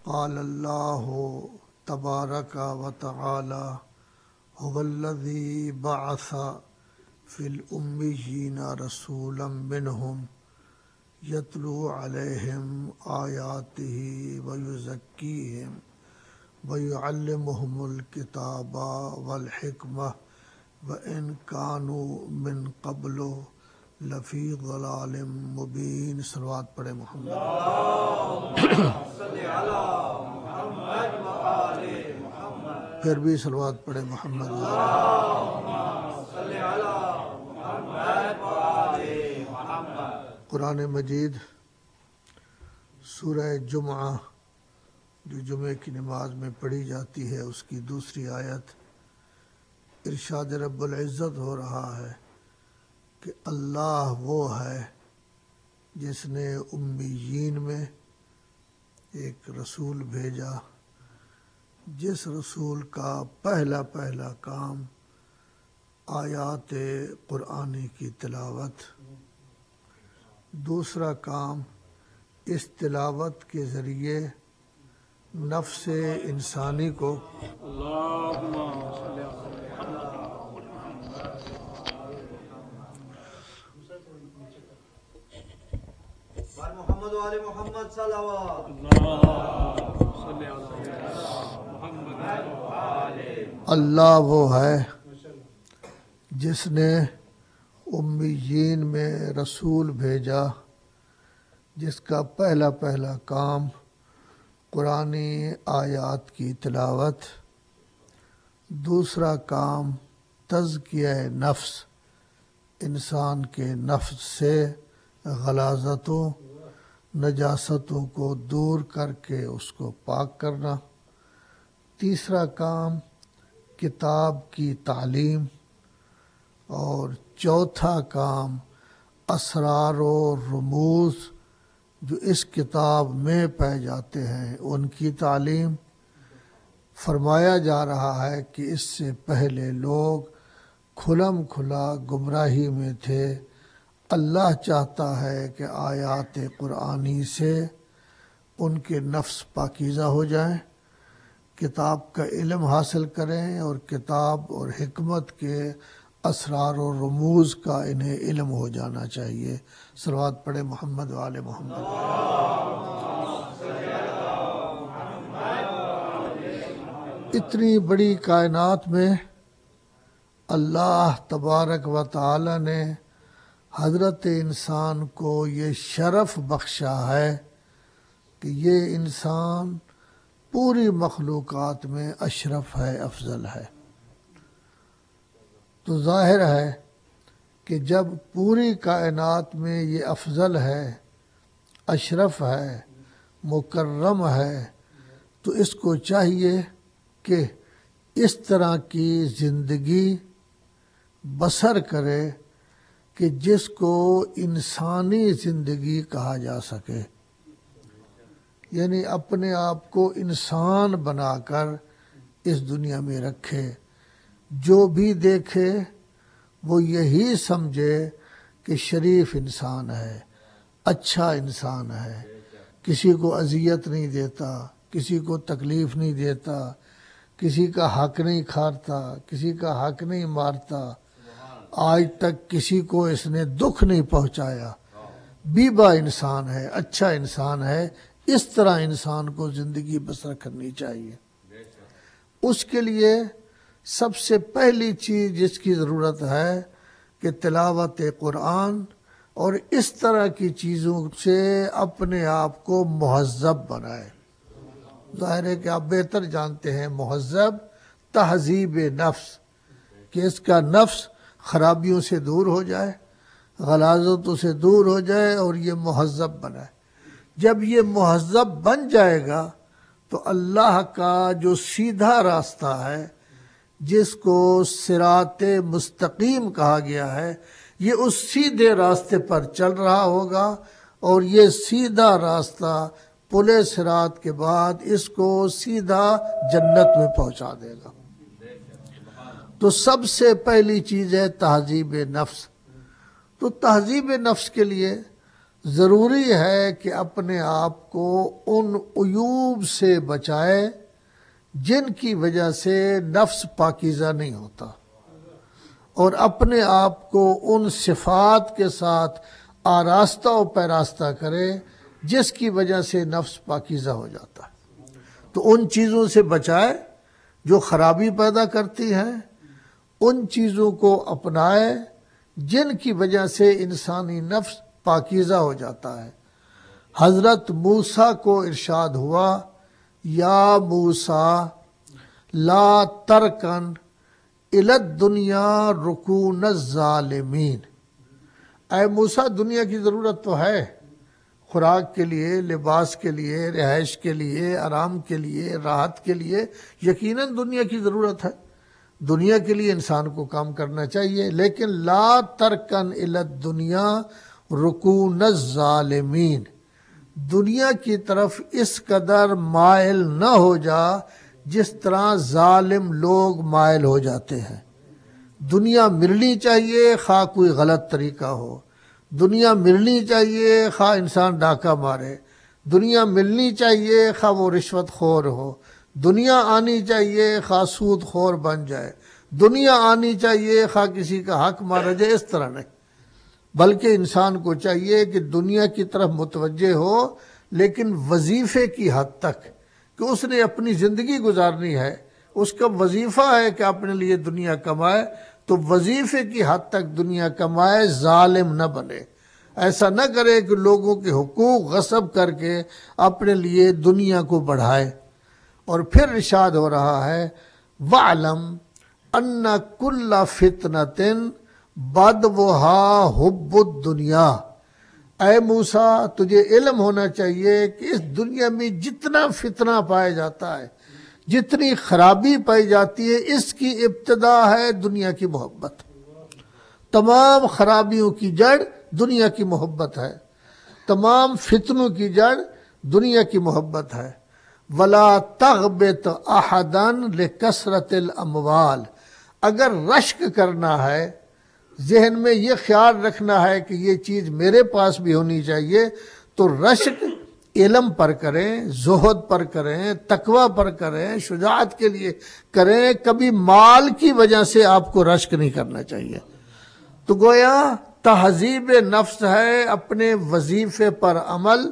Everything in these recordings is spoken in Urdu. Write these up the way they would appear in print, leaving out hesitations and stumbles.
قال اللہ تبارک و تعالی هو الذی بعث فی الامیین رسولا منہم یتلو علیہم آیاتہ ویزکیہم ویعلمہم الکتاب والحکمہ وَإِن كَانُوا مِن قَبْلُ لَفِي ضَلَالٍ مُبِينٍ۔ صلوات پڑھے محمد، پھر بھی صلوات پڑھے محمد۔ قرآن مجید سورہ جمعہ جو جمعے کی نماز میں پڑھی جاتی ہے، اس کی دوسری آیت ارشاد رب العزت ہو رہا ہے کہ اللہ وہ ہے جس نے امیین میں ایک رسول بھیجا، جس رسول کا پہلا کام آیات قرآنی کی تلاوت، دوسرا کام اس تلاوت کے ذریعے نفس انسانی کو محمد وعلی محمد صلوات۔ اللہ وہ ہے جس نے امیین میں رسول بھیجا، جس کا پہلا کام قرآنی آیات کی تلاوت، دوسرا کام تزکیہ نفس، انسان کے نفس سے غلاظتوں نجاستوں کو دور کر کے اس کو پاک کرنا، تیسرا کام کتاب کی تعلیم، اور چوتھا کام اسرار و رموز جو اس کتاب میں پائے جاتے ہیں ان کی تعلیم۔ فرمایا جا رہا ہے کہ اس سے پہلے لوگ کھلم کھلا گمراہی میں تھے، اللہ چاہتا ہے کہ آیات قرآنی سے ان کے نفس پاکیزہ ہو جائیں، کتاب کا علم حاصل کریں، اور کتاب اور حکمت کے اسرار و رموز کا انہیں علم ہو جانا چاہیے۔ صلوات پڑھے محمد وعلی محمد۔ اتنی بڑی کائنات میں اللہ تبارک و تعالی نے حضرت انسان کو یہ شرف بخشا ہے کہ یہ انسان پوری مخلوقات میں اشرف ہے، افضل ہے۔ تو ظاہر ہے کہ جب پوری کائنات میں یہ افضل ہے، اشرف ہے، مکرم ہے، تو اس کو چاہیے کہ اس طرح کی زندگی بسر کرے کہ جس کو انسانی زندگی کہا جا سکے، یعنی اپنے آپ کو انسان بنا کر اس دنیا میں رکھے، جو بھی دیکھے وہ یہی سمجھے کہ شریف انسان ہے، اچھا انسان ہے، کسی کو اذیت نہیں دیتا، کسی کو تکلیف نہیں دیتا، کسی کا حق نہیں کھاتا، کسی کا حق نہیں مارتا، آج تک کسی کو اس نے دکھ نہیں پہنچایا، بیبا انسان ہے، اچھا انسان ہے۔ اس طرح انسان کو زندگی بسر کرنی چاہیے۔ اس کے لیے سب سے پہلی چیز جس کی ضرورت ہے کہ تلاوت قرآن اور اس طرح کی چیزوں سے اپنے آپ کو مہذب بنائے۔ ظاہر ہے کہ آپ بہتر جانتے ہیں مہذب تہذیب نفس، کہ اس کا نفس خرابیوں سے دور ہو جائے، غلاظتوں سے دور ہو جائے اور یہ مہذب بنائے۔ جب یہ مہذب بن جائے گا تو اللہ کا جو سیدھا راستہ ہے، جس کو صراط مستقیم کہا گیا ہے، یہ اس سیدھے راستے پر چل رہا ہوگا، اور یہ سیدھا راستہ پل صراط کے بعد اس کو سیدھا جنت میں پہنچا دے گا۔ تو سب سے پہلی چیز ہے تہذیب نفس۔ تو تہذیب نفس کے لیے ضروری ہے کہ اپنے آپ کو ان عیوب سے بچائے جن کی وجہ سے نفس پاکیزہ نہیں ہوتا، اور اپنے آپ کو ان صفات کے ساتھ آراستہ و پیراستہ کرے جس کی وجہ سے نفس پاکیزہ ہو جاتا ہے۔ تو ان چیزوں سے بچائے جو خرابی پیدا کرتی ہیں، ان چیزوں کو اپنائے جن کی وجہ سے انسانی نفس پاکیزہ ہو جاتا ہے۔ حضرت موسیٰ کو ارشاد ہوا، یا موسیٰ لا ترکن الی الدنیا رکون الظالمین، اے موسیٰ دنیا کی ضرورت تو ہے، خوراک کے لیے، لباس کے لیے، رہائش کے لیے، آرام کے لیے، راحت کے لیے یقیناً دنیا کی ضرورت ہے، دنیا کے لیے انسان کو کام کرنا چاہیے، لیکن لا ترکن الی الدنیا رکون الظالمین، دنیا کی طرف اس قدر مائل نہ ہو جا جس طرح ظالم لوگ مائل ہو جاتے ہیں۔ دنیا ملنی چاہیے خواہ کوئی غلط طریقہ ہو، دنیا ملنی چاہیے خواہ انسان ڈاکہ مارے، دنیا ملنی چاہیے خواہ وہ رشوت خور ہو، دنیا آنی چاہیے خواہ سود خور بن جائے، دنیا آنی چاہیے خواہ کسی کا حق مارا جائے، اس طرح نہیں، بلکہ انسان کو چاہیے کہ دنیا کی طرف متوجہ ہو، لیکن وظیفے کی حد تک کہ اس نے اپنی زندگی گزارنی ہے، اس کا وظیفہ ہے کہ اپنے لیے دنیا کمائے، تو وظیفے کی حد تک دنیا کمائے، ظالم نہ بنے، ایسا نہ کرے کہ لوگوں کے حقوق غصب کر کے اپنے لیے دنیا کو بڑھائے۔ اور پھر ارشاد ہو رہا ہے، وَعْلَمْ أَنَّ كُلَّ فِتْنَةٍ بَدْوُهَا حُبُّ الدُّنْيَا، اے موسیٰ تجھے علم ہونا چاہیے کہ اس دنیا میں جتنا فتنہ پایا جاتا ہے، جتنی خرابی پائی جاتی ہے، اس کی ابتدا ہے دنیا کی محبت۔ تمام خرابیوں کی جڑ دنیا کی محبت ہے، تمام فتنوں کی جڑ دنیا کی محبت ہے۔ وَلَا تَغْبِطْ أَحَدًا لِكَثْرَةِ الْأَمْوَالِ، اگر رشک کرنا ہے، ذہن میں یہ خیال رکھنا ہے کہ یہ چیز میرے پاس بھی ہونی چاہیے، تو رشک علم پر کریں، زہد پر کریں، تقوی پر کریں، شجاعت کے لیے کریں، کبھی مال کی وجہ سے آپ کو رشک نہیں کرنا چاہیے۔ تو گویا تہذیب نفس ہے اپنے وظیفے پر عمل،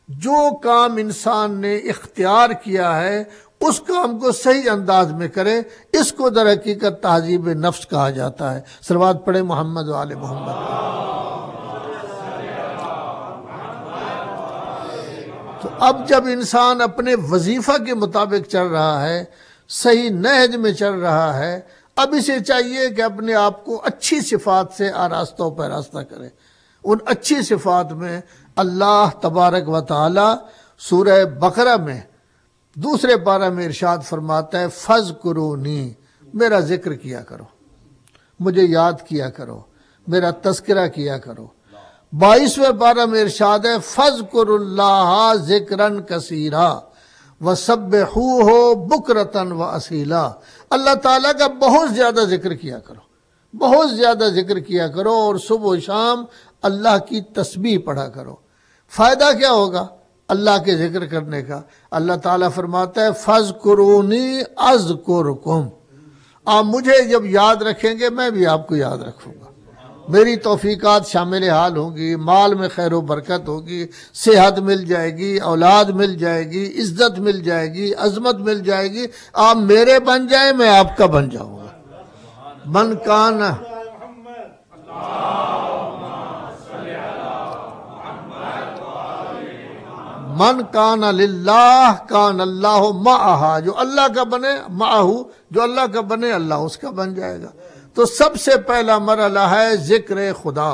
جو کام انسان نے اختیار کیا ہے اس کام کو صحیح انداز میں کرے، اس کو در حقیقت تہذیب نفس کہا جاتا ہے۔ صلوات پڑھے محمد و آل محمد۔ تو اب جب انسان اپنے وظیفہ کے مطابق چل رہا ہے، صحیح نہج میں چل رہا ہے، اب اسے چاہیے کہ اپنے آپ کو اچھی صفات سے آراستہ و پیراستہ کرے۔ ان اچھی صفات میں اللہ تبارک و تعالی سورہ بقرہ میں دوسرے پارہ میں ارشاد فرماتا ہے، فَاذْكُرُونِی، میرا ذکر کیا کرو، مجھے یاد کیا کرو، میرا تذکرہ کیا کرو۔ 22ویں پارہ میں ارشاد ہے، فَاذْكُرُوا اللَّهَ ذِكْرًا كَثِيرًا وَسَبِّحُوهُ بُكْرَةً وَأَصِيلًا، اللہ تعالیٰ کا بہت زیادہ ذکر کیا کرو، بہت زیادہ ذکر کیا کرو، اور صبح و شام اللہ کی تسبیح پڑھا کرو۔ فائدہ کیا ہوگا اللہ کے ذکر کرنے کا؟ اللہ تعالیٰ فرماتا ہے، فَاذْكُرُونِی أَذْكُرْكُمْ، آپ مجھے جب یاد رکھیں گے میں بھی آپ کو یاد رکھوں گا، میری توفیقات شامل حال ہوں گی، مال میں خیر و برکت ہوگی، صحت مل جائے گی، اولاد مل جائے گی، عزت مل جائے گی، عظمت مل جائے گی، آپ میرے بن جائیں میں آپ کا بن جاؤں گا۔ من کان من کان للہ کان اللہ معہا، جو اللہ کا بنے معہو، جو اللہ کا بنے اللہ اس کا بن جائے گا۔ تو سب سے پہلا مرحلہ ہے ذکر خدا۔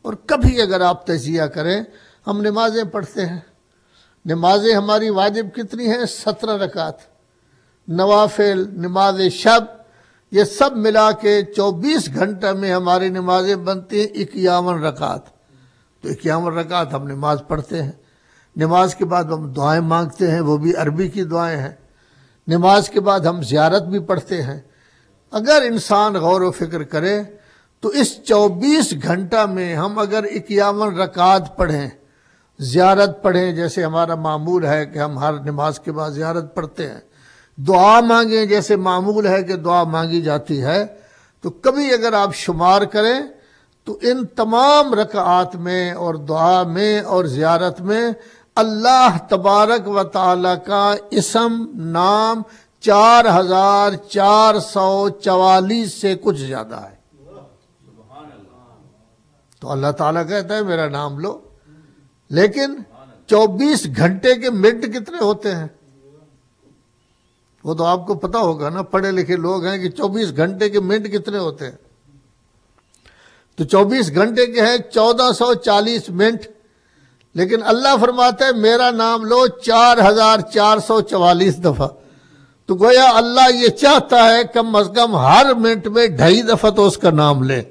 اور کبھی اگر آپ تجزیہ کریں، ہم نمازیں پڑھتے ہیں، نمازیں ہماری واجب کتنی ہیں؟ 17 رکعت، نوافل، نماز شب، یہ سب ملا کے 24 گھنٹہ میں ہماری نمازیں بنتی ہیں 51 رکعت۔ تو 51 رکعت ہم نماز پڑھتے ہیں۔ نماز کے بعد ہم دعائیں مانگتے ہیں، وہ بھی عربی کی دعائیں ہیں۔ نماز کے بعد ہم زیارت بھی پڑھتے ہیں۔ اگر انسان غور و فکر کرے تو اس 24 گھنٹہ میں ہم اگر 51 رکعات پڑھیں، زیارت پڑھیں، جیسے ہمارا معمول ہے کہ ہم ہر نماز کے بعد زیارت پڑھتے ہیں، دعا مانگیں جیسے معمول ہے کہ دعا مانگی جاتی ہے، تو کبھی اگر آپ شمار کریں تو ان تمام رکعات میں اور دعا میں اور زیارت میں اللہ تبارک و تعالی کا اسم نام 4444 سے کچھ زیادہ ہے۔ تو اللہ تعالیٰ کہتا ہے میرا نام لو، لیکن 24 گھنٹے کے منٹ کتنے ہوتے ہیں وہ تو آپ کو پتا ہوگا نا، پڑھے لکھے لوگ ہیں کہ 24 گھنٹے کے منٹ کتنے ہوتے ہیں۔ تو 24 گھنٹے کے ہیں 1440 منٹ، لیکن اللہ فرماتا ہے میرا نام لو 4444 دفعہ۔ تو گویا اللہ یہ چاہتا ہے کم از کم ہر منٹ میں 2.5 دفعہ تو اس کا نام لے،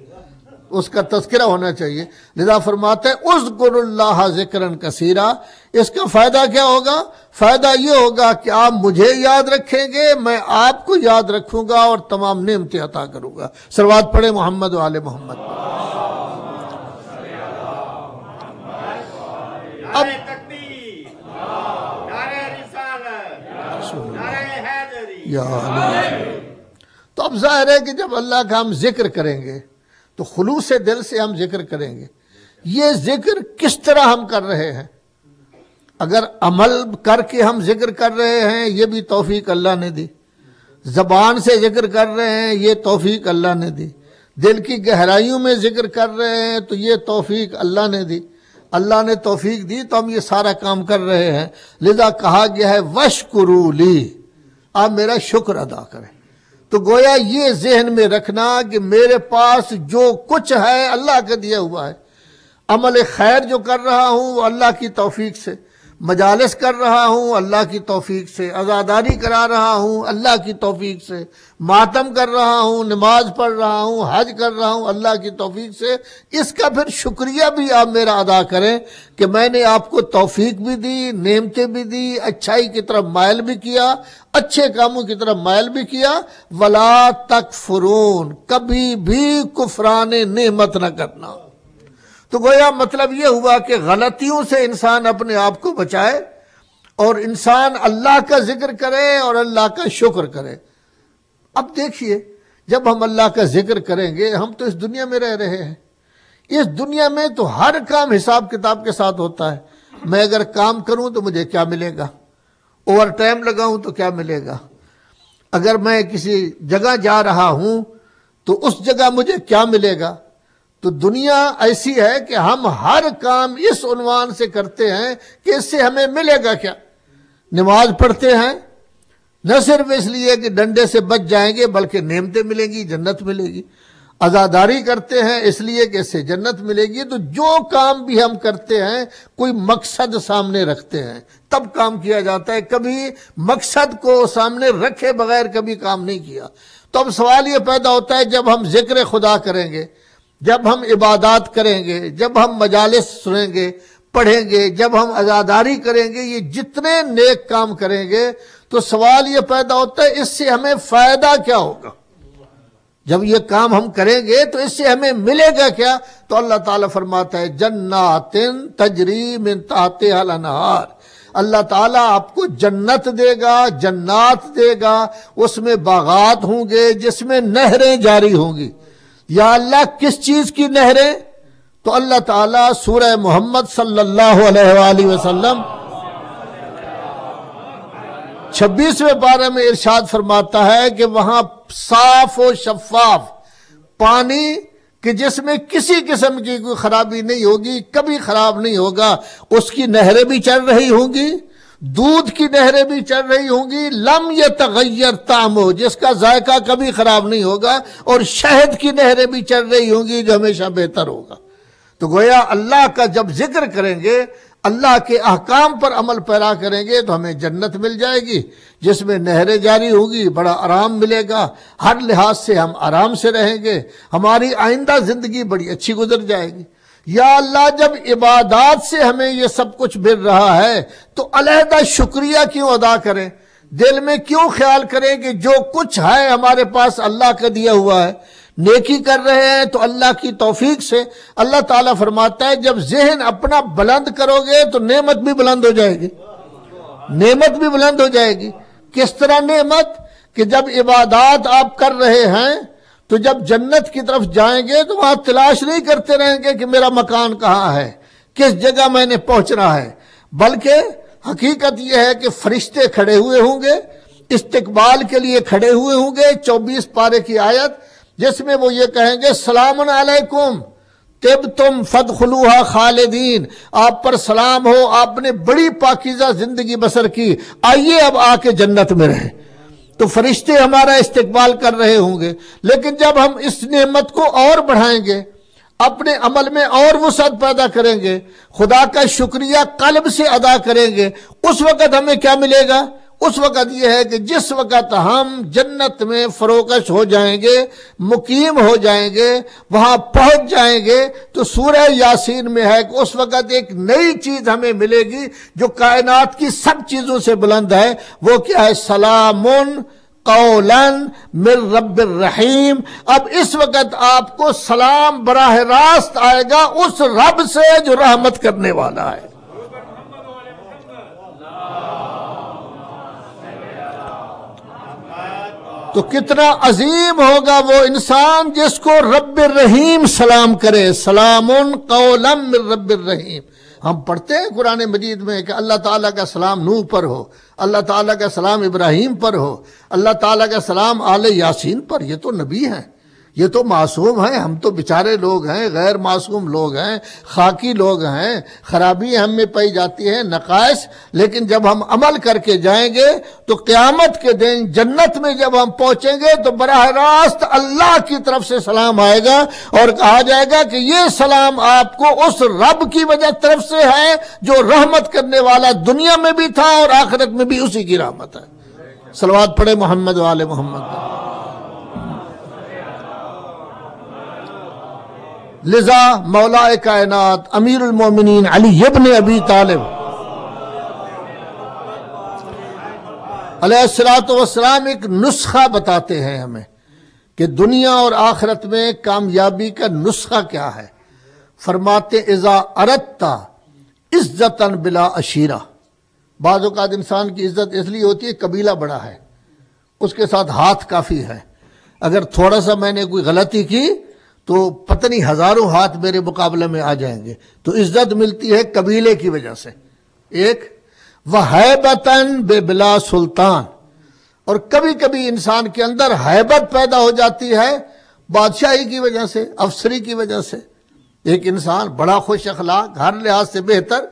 اس کا تذکرہ ہونا چاہیے۔ لذا فرماتا ہے اذکروا اللہ ذکرا کثیرا۔ اس کا فائدہ کیا ہوگا؟ فائدہ یہ ہوگا کہ آپ مجھے یاد رکھیں گے، میں آپ کو یاد رکھوں گا اور تمام نعمتیں عطا کروں گا۔ صلوات پڑھیں محمد و آل محمد۔ اب تو اب ظاہر ہے کہ جب اللہ کا ہم ذکر کریں گے تو خلوص دل سے ہم ذکر کریں گے۔ یہ ذکر کس طرح ہم کر رہے ہیں؟ اگر عمل کر کے ہم ذکر کر رہے ہیں یہ بھی توفیق اللہ نے دی، زبان سے ذکر کر رہے ہیں یہ توفیق اللہ نے دی، دل کی گہرائیوں میں ذکر کر رہے ہیں تو یہ توفیق اللہ نے دی۔ اللہ نے توفیق دی تو ہم یہ سارا کام کر رہے ہیں، لذا کہا گیا ہے وَاشْكُرُوا لِي، آپ میرا شکر ادا کریں۔ تو گویا یہ ذہن میں رکھنا کہ میرے پاس جو کچھ ہے اللہ کا دیا ہوا ہے، عمل خیر جو کر رہا ہوں وہ اللہ کی توفیق سے، مجالس کر رہا ہوں اللہ کی توفیق سے، عزاداری کرا رہا ہوں اللہ کی توفیق سے، ماتم کر رہا ہوں، نماز پڑھ رہا ہوں، حج کر رہا ہوں اللہ کی توفیق سے۔ اس کا پھر شکریہ بھی آپ میرا ادا کریں کہ میں نے آپ کو توفیق بھی دی، نعمتیں بھی دی، اچھائی کی طرف مائل بھی کیا، اچھے کاموں کی طرف مائل بھی کیا۔ وَلَا تَكْفُرُونَ، کبھی بھی کفران نعمت نہ کرنا۔ تو گویا مطلب یہ ہوا کہ غلطیوں سے انسان اپنے آپ کو بچائے اور انسان اللہ کا ذکر کرے اور اللہ کا شکر کرے۔ اب دیکھیے جب ہم اللہ کا ذکر کریں گے، ہم تو اس دنیا میں رہ رہے ہیں، اس دنیا میں تو ہر کام حساب کتاب کے ساتھ ہوتا ہے۔ میں اگر کام کروں تو مجھے کیا ملے گا، اوور ٹائم لگاؤں تو کیا ملے گا، اگر میں کسی جگہ جا رہا ہوں تو اس جگہ مجھے کیا ملے گا۔ تو دنیا ایسی ہے کہ ہم ہر کام اس عنوان سے کرتے ہیں کہ اس سے ہمیں ملے گا کیا۔ نماز پڑھتے ہیں نہ صرف اس لیے کہ ڈنڈے سے بچ جائیں گے بلکہ نعمتیں ملیں گی، جنت ملے گی۔ عزاداری کرتے ہیں اس لیے کہ اس سے جنت ملے گی۔ تو جو کام بھی ہم کرتے ہیں کوئی مقصد سامنے رکھتے ہیں تب کام کیا جاتا ہے، کبھی مقصد کو سامنے رکھے بغیر کبھی کام نہیں کیا۔ تو اب سوال یہ پیدا ہوتا ہے جب ہم ذکر خدا کریں گے، جب ہم عبادات کریں گے، جب ہم مجالس سنیں گے، پڑھیں گے، جب ہم عزاداری کریں گے، یہ جتنے نیک کام کریں گے تو سوال یہ پیدا ہوتا ہے اس سے ہمیں فائدہ کیا ہوگا۔ جب یہ کام ہم کریں گے تو اس سے ہمیں ملے گا کیا؟ تو اللہ تعالیٰ فرماتا ہے جنات تجری من تحتها الانہار، اللہ تعالیٰ آپ کو جنت دے گا، جنات دے گا، اس میں باغات ہوں گے جس میں نہریں جاری ہوں گی۔ یا اللہ کس چیز کی نہریں؟ تو اللہ تعالیٰ سورہ محمد صلی اللہ علیہ وآلہ وسلم 26ویں پارے میں ارشاد فرماتا ہے کہ وہاں صاف و شفاف پانی کہ جس میں کسی قسم کی کوئی خرابی نہیں ہوگی، کبھی خراب نہیں ہوگا، اس کی نہریں بھی چل رہی ہوں گی، دودھ کی نہریں بھی چل رہی ہوں گی، لم یتغیر طعمہ، جس کا ذائقہ کبھی خراب نہیں ہوگا، اور شہد کی نہریں بھی چل رہی ہوں گی جو ہمیشہ بہتر ہوگا۔ تو گویا اللہ کا جب ذکر کریں گے، اللہ کے احکام پر عمل پیرا کریں گے تو ہمیں جنت مل جائے گی جس میں نہریں جاری ہوگی، بڑا آرام ملے گا، ہر لحاظ سے ہم آرام سے رہیں گے، ہماری آئندہ زندگی بڑی اچھی گزر جائے گی۔ یا اللہ جب عبادات سے ہمیں یہ سب کچھ مل رہا ہے تو علیحدہ شکریہ کیوں ادا کریں، دل میں کیوں خیال کریں کہ جو کچھ ہے ہمارے پاس اللہ کا دیا ہوا ہے، نیکی کر رہے ہیں تو اللہ کی توفیق سے۔ اللہ تعالیٰ فرماتا ہے جب ذہن اپنا بلند کرو گے تو نعمت بھی بلند ہو جائے گی، نعمت بھی بلند ہو جائے گی۔ کس طرح نعمت؟ کہ جب عبادات آپ کر رہے ہیں تو جب جنت کی طرف جائیں گے تو وہاں تلاش نہیں کرتے رہیں گے کہ میرا مکان کہاں ہے، کس جگہ میں نے پہنچنا ہے، بلکہ حقیقت یہ ہے کہ فرشتے کھڑے ہوئے ہوں گے، استقبال کے لیے کھڑے ہوئے ہوں گے۔ 24 پارے کی آیت جس میں وہ یہ کہیں گے سلام علیکم طبتم فادخلوها خالدین، آپ پر سلام ہو، آپ نے بڑی پاکیزہ زندگی بسر کی، آئیے اب آ کے جنت میں رہیں۔ تو فرشتے ہمارا استقبال کر رہے ہوں گے۔ لیکن جب ہم اس نعمت کو اور بڑھائیں گے، اپنے عمل میں اور وسعت پیدا کریں گے، خدا کا شکریہ قلب سے ادا کریں گے، اس وقت ہمیں کیا ملے گا؟ اس وقت یہ ہے کہ جس وقت ہم جنت میں فروکش ہو جائیں گے، مقیم ہو جائیں گے، وہاں پہنچ جائیں گے، تو سورہ یاسین میں ہے کہ اس وقت ایک نئی چیز ہمیں ملے گی جو کائنات کی سب چیزوں سے بلند ہے۔ وہ کیا ہے؟ سلام قولا من رب الرحیم۔ اب اس وقت آپ کو سلام براہ راست آئے گا اس رب سے جو رحمت کرنے والا ہے۔ تو کتنا عظیم ہوگا وہ انسان جس کو رب الرحیم سلام کرے۔ سلام قولا من رب الرحیم۔ ہم پڑھتے ہیں قرآن مجید میں کہ اللہ تعالیٰ کا سلام نوح پر ہو، اللہ تعالیٰ کا سلام ابراہیم پر ہو، اللہ تعالیٰ کا سلام آل یاسین پر۔ یہ تو نبی ہیں، یہ تو معصوم ہیں، ہم تو بیچارے لوگ ہیں، غیر معصوم لوگ ہیں، خاکی لوگ ہیں، خرابی ہم میں پائی جاتی ہے، نقائص۔ لیکن جب ہم عمل کر کے جائیں گے تو قیامت کے دن جنت میں جب ہم پہنچیں گے تو براہ راست اللہ کی طرف سے سلام آئے گا اور کہا جائے گا کہ یہ سلام آپ کو اس رب کی وجہ طرف سے ہے جو رحمت کرنے والا دنیا میں بھی تھا اور آخرت میں بھی اسی کی رحمت ہے۔ صلوات پڑھے محمد و آل محمد۔ لذا مولا کائنات امیر المومنین علی ابن ابی طالب علیہ السلام ایک نسخہ بتاتے ہیں ہمیں کہ دنیا اور آخرت میں کامیابی کا نسخہ کیا ہے۔ فرماتے اذا اردت عزتا بلا عشیرہ۔ بعض اوقات انسان کی عزت اس لیے ہوتی ہے قبیلہ بڑا ہے، اس کے ساتھ ہاتھ کافی ہے۔ اگر تھوڑا سا میں نے کوئی غلطی کی تو پتہ نہیں ہزاروں ہاتھ میرے مقابلے میں آ جائیں گے۔ تو عزت ملتی ہے قبیلے کی وجہ سے۔ ایک وَحَیْبَةً بِبِلَا سلطان، اور کبھی کبھی انسان کے اندر ہیبت پیدا ہو جاتی ہے بادشاہی کی وجہ سے، افسری کی وجہ سے۔ ایک انسان بڑا خوش اخلاق، ہر لحاظ سے بہتر،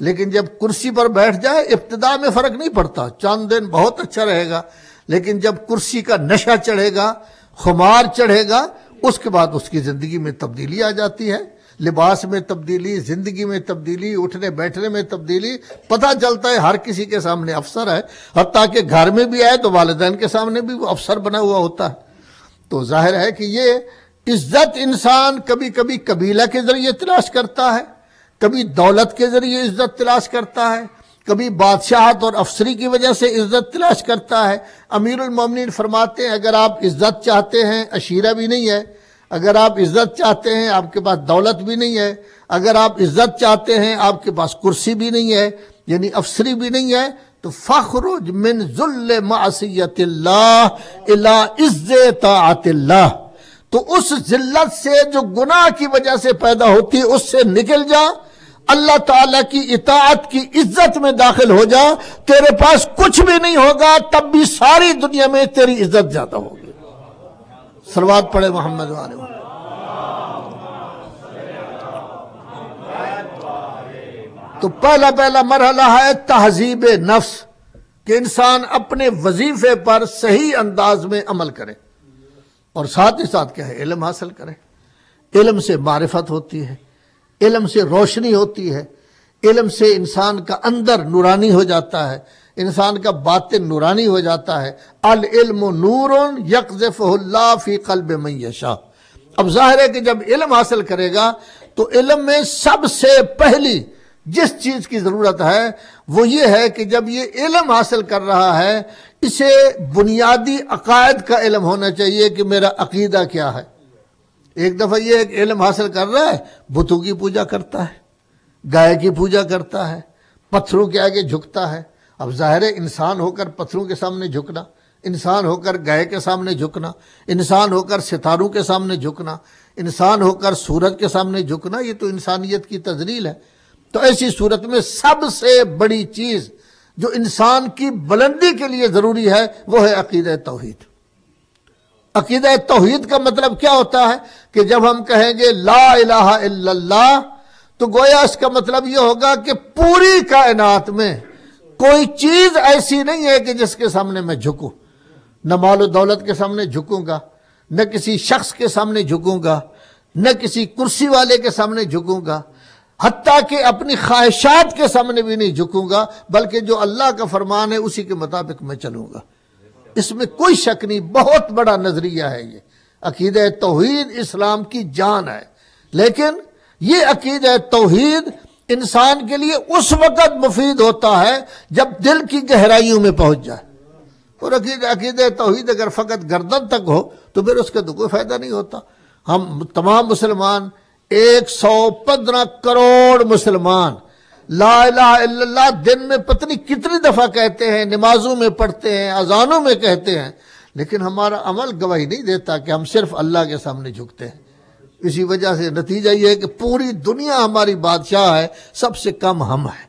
لیکن جب کرسی پر بیٹھ جائے ابتدا میں فرق نہیں پڑتا، چند دن بہت اچھا رہے گا، لیکن جب کرسی کا نشہ چڑھے گا، خمار چڑھے گا، اس کے بعد اس کی زندگی میں تبدیلی آ جاتی ہے، لباس میں تبدیلی، زندگی میں تبدیلی، اٹھنے بیٹھنے میں تبدیلی۔ پتہ چلتا ہے ہر کسی کے سامنے افسر ہے، حتیٰ کہ گھر میں بھی آئے تو والدین کے سامنے بھی وہ افسر بنا ہوا ہوتا ہے۔ تو ظاہر ہے کہ یہ عزت انسان کبھی کبھی قبیلہ کے ذریعے تلاش کرتا ہے، کبھی دولت کے ذریعے عزت تلاش کرتا ہے، کبھی بادشاہت اور افسری کی وجہ سے عزت تلاش کرتا ہے۔ امیر المومنین فرماتے ہیں اگر آپ عزت چاہتے ہیں، عشیرہ بھی نہیں ہے، اگر آپ عزت چاہتے ہیں آپ کے پاس دولت بھی نہیں ہے، اگر آپ عزت چاہتے ہیں آپ کے پاس کرسی بھی نہیں ہے، یعنی افسری بھی نہیں ہے، تو فخرج من ذل معصیت اللہ الی عز طاعت اللہ، تو اس ذلت سے جو گناہ کی وجہ سے پیدا ہوتی ہے اس سے نکل جا، اللہ تعالیٰ کی اطاعت کی عزت میں داخل ہو جا، تیرے پاس کچھ بھی نہیں ہوگا تب بھی ساری دنیا میں تیری عزت زیادہ ہوگی۔ صلوات پڑھے محمد والے۔ تو پہلا مرحلہ ہے تہذیب نفس، کہ انسان اپنے وظیفے پر صحیح انداز میں عمل کرے، اور ساتھ ہی ساتھ کیا ہے، علم حاصل کرے۔ علم سے معرفت ہوتی ہے، علم سے روشنی ہوتی ہے، علم سے انسان کا اندر نورانی ہو جاتا ہے، انسان کا باطن نورانی ہو جاتا ہے۔ العلم نور یقذفہ اللہ فی قلب من یشاء۔ اب ظاہر ہے کہ جب علم حاصل کرے گا تو علم میں سب سے پہلی جس چیز کی ضرورت ہے وہ یہ ہے کہ جب یہ علم حاصل کر رہا ہے اسے بنیادی عقائد کا علم ہونا چاہیے کہ میرا عقیدہ کیا ہے، ایک دفعہ یہ ایک علم حاصل کر رہا ہے، بتوں کی پوجا کرتا ہے، گائے کی پوجا کرتا ہے، پتھروں کے آگے جھکتا ہے۔ اب ظاہر ہے انسان ہو کر پتھروں کے سامنے جھکنا، انسان ہو کر گائے کے سامنے جھکنا، انسان ہو کر ستاروں کے سامنے جھکنا، انسان ہو کر سورج کے سامنے جھکنا، یہ تو انسانیت کی تذلیل ہے۔ تو ایسی صورت میں سب سے بڑی چیز جو انسان کی بلندی کے لیے ضروری ہے وہ ہے عقیدہ توحید۔ عقیدہ توحید کا مطلب کیا ہوتا ہے کہ جب ہم کہیں گے لا الہ الا اللہ تو گویا اس کا مطلب یہ ہوگا کہ پوری کائنات میں کوئی چیز ایسی نہیں ہے کہ جس کے سامنے میں جھکوں، نہ مال و دولت کے سامنے جھکوں گا، نہ کسی شخص کے سامنے جھکوں گا، نہ کسی کرسی والے کے سامنے جھکوں گا، حتیٰ کہ اپنی خواہشات کے سامنے بھی نہیں جھکوں گا، بلکہ جو اللہ کا فرمان ہے اسی کے مطابق میں چلوں گا۔ اس میں کوئی شک نہیں، بہت بڑا نظریہ ہے یہ۔ عقیدہ توحید اسلام کی جان ہے، لیکن یہ عقیدہ توحید انسان کے لیے اس وقت مفید ہوتا ہے جب دل کی گہرائیوں میں پہنچ جائے، اور عقیدہ توحید اگر فقط گردن تک ہو تو پھر اس کا تو کوئی فائدہ نہیں ہوتا۔ ہم تمام مسلمان 115 کروڑ مسلمان لا الہ الا اللہ دن میں پتہ نہیں کتنی دفعہ کہتے ہیں، نمازوں میں پڑھتے ہیں، اذانوں میں کہتے ہیں، لیکن ہمارا عمل گواہی نہیں دیتا کہ ہم صرف اللہ کے سامنے جھکتے ہیں۔ اسی وجہ سے نتیجہ یہ ہے کہ پوری دنیا ہماری بادشاہ ہے، سب سے کم ہم ہیں۔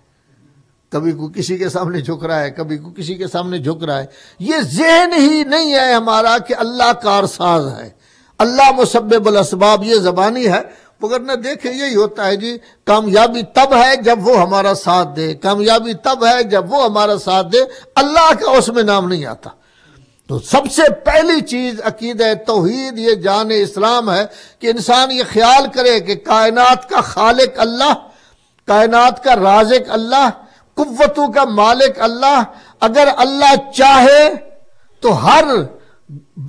کبھی کوئی کسی کے سامنے جھک رہا ہے، کبھی کوئی کسی کے سامنے جھک رہا ہے۔ یہ ذہن ہی نہیں ہے ہمارا کہ اللہ کارساز ہے، اللہ مسبب الاسباب، یہ زبانی ہے۔ مگر نہ دیکھیں یہی ہوتا ہے جی، کامیابی تب ہے جب وہ ہمارا ساتھ دے، کامیابی تب ہے جب وہ ہمارا ساتھ دے، اللہ کا اس میں نام نہیں آتا۔ تو سب سے پہلی چیز عقیدہ توحید یہ جان اسلام ہے کہ انسان یہ خیال کرے کہ کائنات کا خالق اللہ، کائنات کا رازق اللہ، قوتوں کا مالک اللہ، اگر اللہ چاہے تو ہر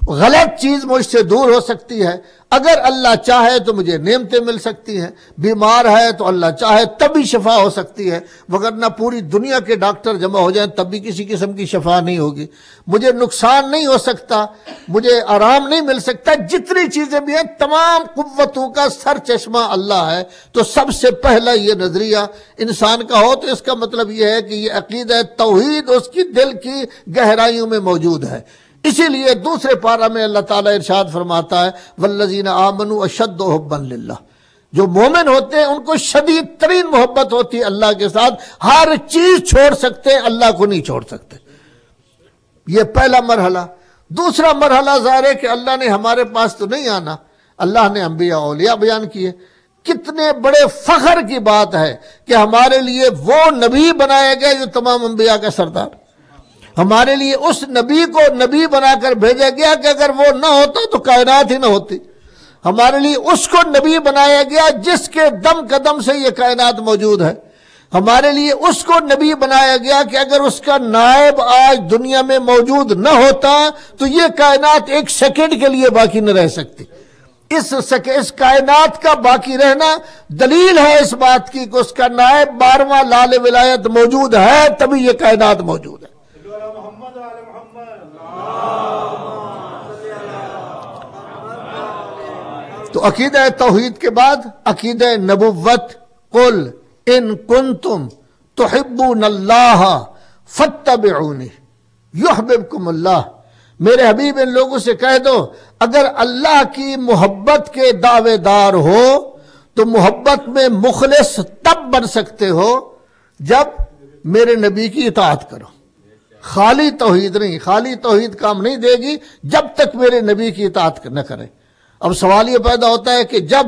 غلط چیز مجھ سے دور ہو سکتی ہے، اگر اللہ چاہے تو مجھے نعمتیں مل سکتی ہیں، بیمار ہے تو اللہ چاہے تب بھی شفا ہو سکتی ہے، وگرنہ پوری دنیا کے ڈاکٹر جمع ہو جائیں تب بھی کسی قسم کی شفا نہیں ہوگی۔ مجھے نقصان نہیں ہو سکتا، مجھے آرام نہیں مل سکتا، جتنی چیزیں بھی ہیں تمام قوتوں کا سر چشمہ اللہ ہے۔ تو سب سے پہلا یہ نظریہ انسان کا ہو تو اس کا مطلب یہ ہے کہ یہ عقیدہ توحید اس کی دل کی گہرائیوں میں موجود ہے۔ اسی لیے دوسرے پارہ میں اللہ تعالیٰ ارشاد فرماتا ہے والذین آمنوا اشد حبا للہ، جو مومن ہوتے ہیں ان کو شدید ترین محبت ہوتی ہے اللہ کے ساتھ، ہر چیز چھوڑ سکتے ہیں، اللہ کو نہیں چھوڑ سکتے۔ یہ پہلا مرحلہ۔ دوسرا مرحلہ ظاہر ہے کہ اللہ نے ہمارے پاس تو نہیں آنا، اللہ نے انبیاء اولیاء بیان کیے۔ کتنے بڑے فخر کی بات ہے کہ ہمارے لیے وہ نبی بنائے گئے جو تمام انبیاء کا سردار، ہمارے لیے اس نبی کو نبی بنا کر بھیجا گیا کہ اگر وہ نہ ہوتا تو کائنات ہی نہ ہوتی۔ ہمارے لیے اس کو نبی بنایا گیا جس کے دم قدم سے یہ کائنات موجود ہے۔ ہمارے لیے اس کو نبی بنایا گیا کہ اگر اس کا نائب آج دنیا میں موجود نہ ہوتا تو یہ کائنات ایک سیکنڈ کے لیے باقی نہ رہ سکتی۔ اس کائنات کا باقی رہنا دلیل ہے اس بات کی کہ اس کا نائب 12واں لال ولایت موجود ہے، تبھی یہ کائنات موجود ہے۔ تو عقیدہ توحید کے بعد عقیدہ نبوت، قل ان کنتم تحبون اللہ فاتبعونی یحببکم اللہ، میرے حبیب ان لوگوں سے کہہ دو اگر اللہ کی محبت کے دعوے دار ہو تو محبت میں مخلص تب بن سکتے ہو جب میرے نبی کی اطاعت کرو۔ خالی توحید نہیں، خالی توحید کام نہیں دے گی جب تک میرے نبی کی اطاعت نہ کریں۔ اب سوال یہ پیدا ہوتا ہے کہ جب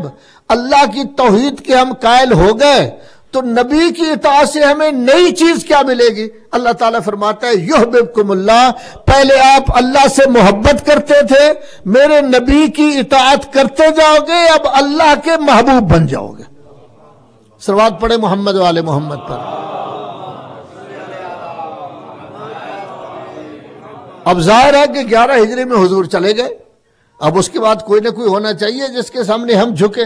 اللہ کی توحید کے ہم قائل ہو گئے تو نبی کی اطاعت سے ہمیں نئی چیز کیا ملے گی؟ اللہ تعالیٰ فرماتا ہے یحببکم اللہ، پہلے آپ اللہ سے محبت کرتے تھے، میرے نبی کی اطاعت کرتے جاؤ گے، اب اللہ کے محبوب بن جاؤ گے۔ صلوات پڑھے محمد والے محمد پر۔ اب ظاہر ہے کہ 11 ہجری میں حضور چلے گئے، اب اس کے بعد کوئی نہ کوئی ہونا چاہیے جس کے سامنے ہم جھکے،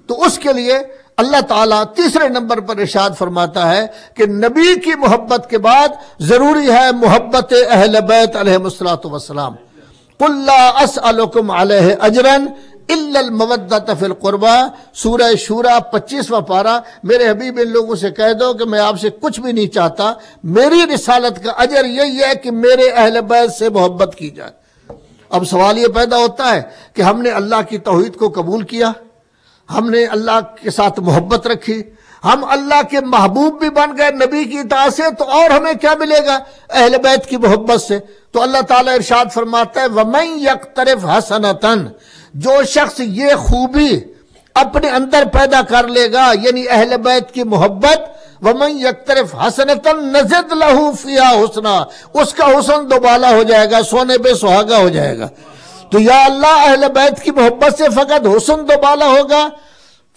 تو اس کے لیے اللہ تعالیٰ تیسرے نمبر پر ارشاد فرماتا ہے کہ نبی کی محبت کے بعد ضروری ہے محبت اہل بیت علیہم الصلوۃ والسلام۔ قل لا اسألکم علیہ اجرا الا المودۃ فی القربى، سورہ شورى 25واں پارہ۔ میرے حبیب ان لوگوں سے کہہ دو کہ میں آپ سے کچھ بھی نہیں چاہتا، میری رسالت کا اجر یہی ہے کہ میرے اہل بیت سے محبت کی جائے۔ اب سوال یہ پیدا ہوتا ہے کہ ہم نے اللہ کی توحید کو قبول کیا، ہم نے اللہ کے ساتھ محبت رکھی، ہم اللہ کے محبوب بھی بن گئے نبی کی اطاعت سے، تو اور ہمیں کیا ملے گا؟ اہل بیت کی محبت سے۔ تو اللہ تعالیٰ ارشاد فرماتا ہے وَمَن يَقْتَرِفْ حَسَنَةً، جو شخص یہ خوبی اپنے اندر پیدا کر لے گا، یعنی اہل بیت کی محبت، وَمَن يَقْتَرِفْ حَسَنَةً نَزِدْ لَهُ فِيهَا حُسْنًا، اس کا حسن دوبالا ہو جائے گا، سونے پہ سہاگا ہو جائے گا۔ تو یا اللہ اہل بیت کی محبت سے فقط حسن دوبالا ہوگا،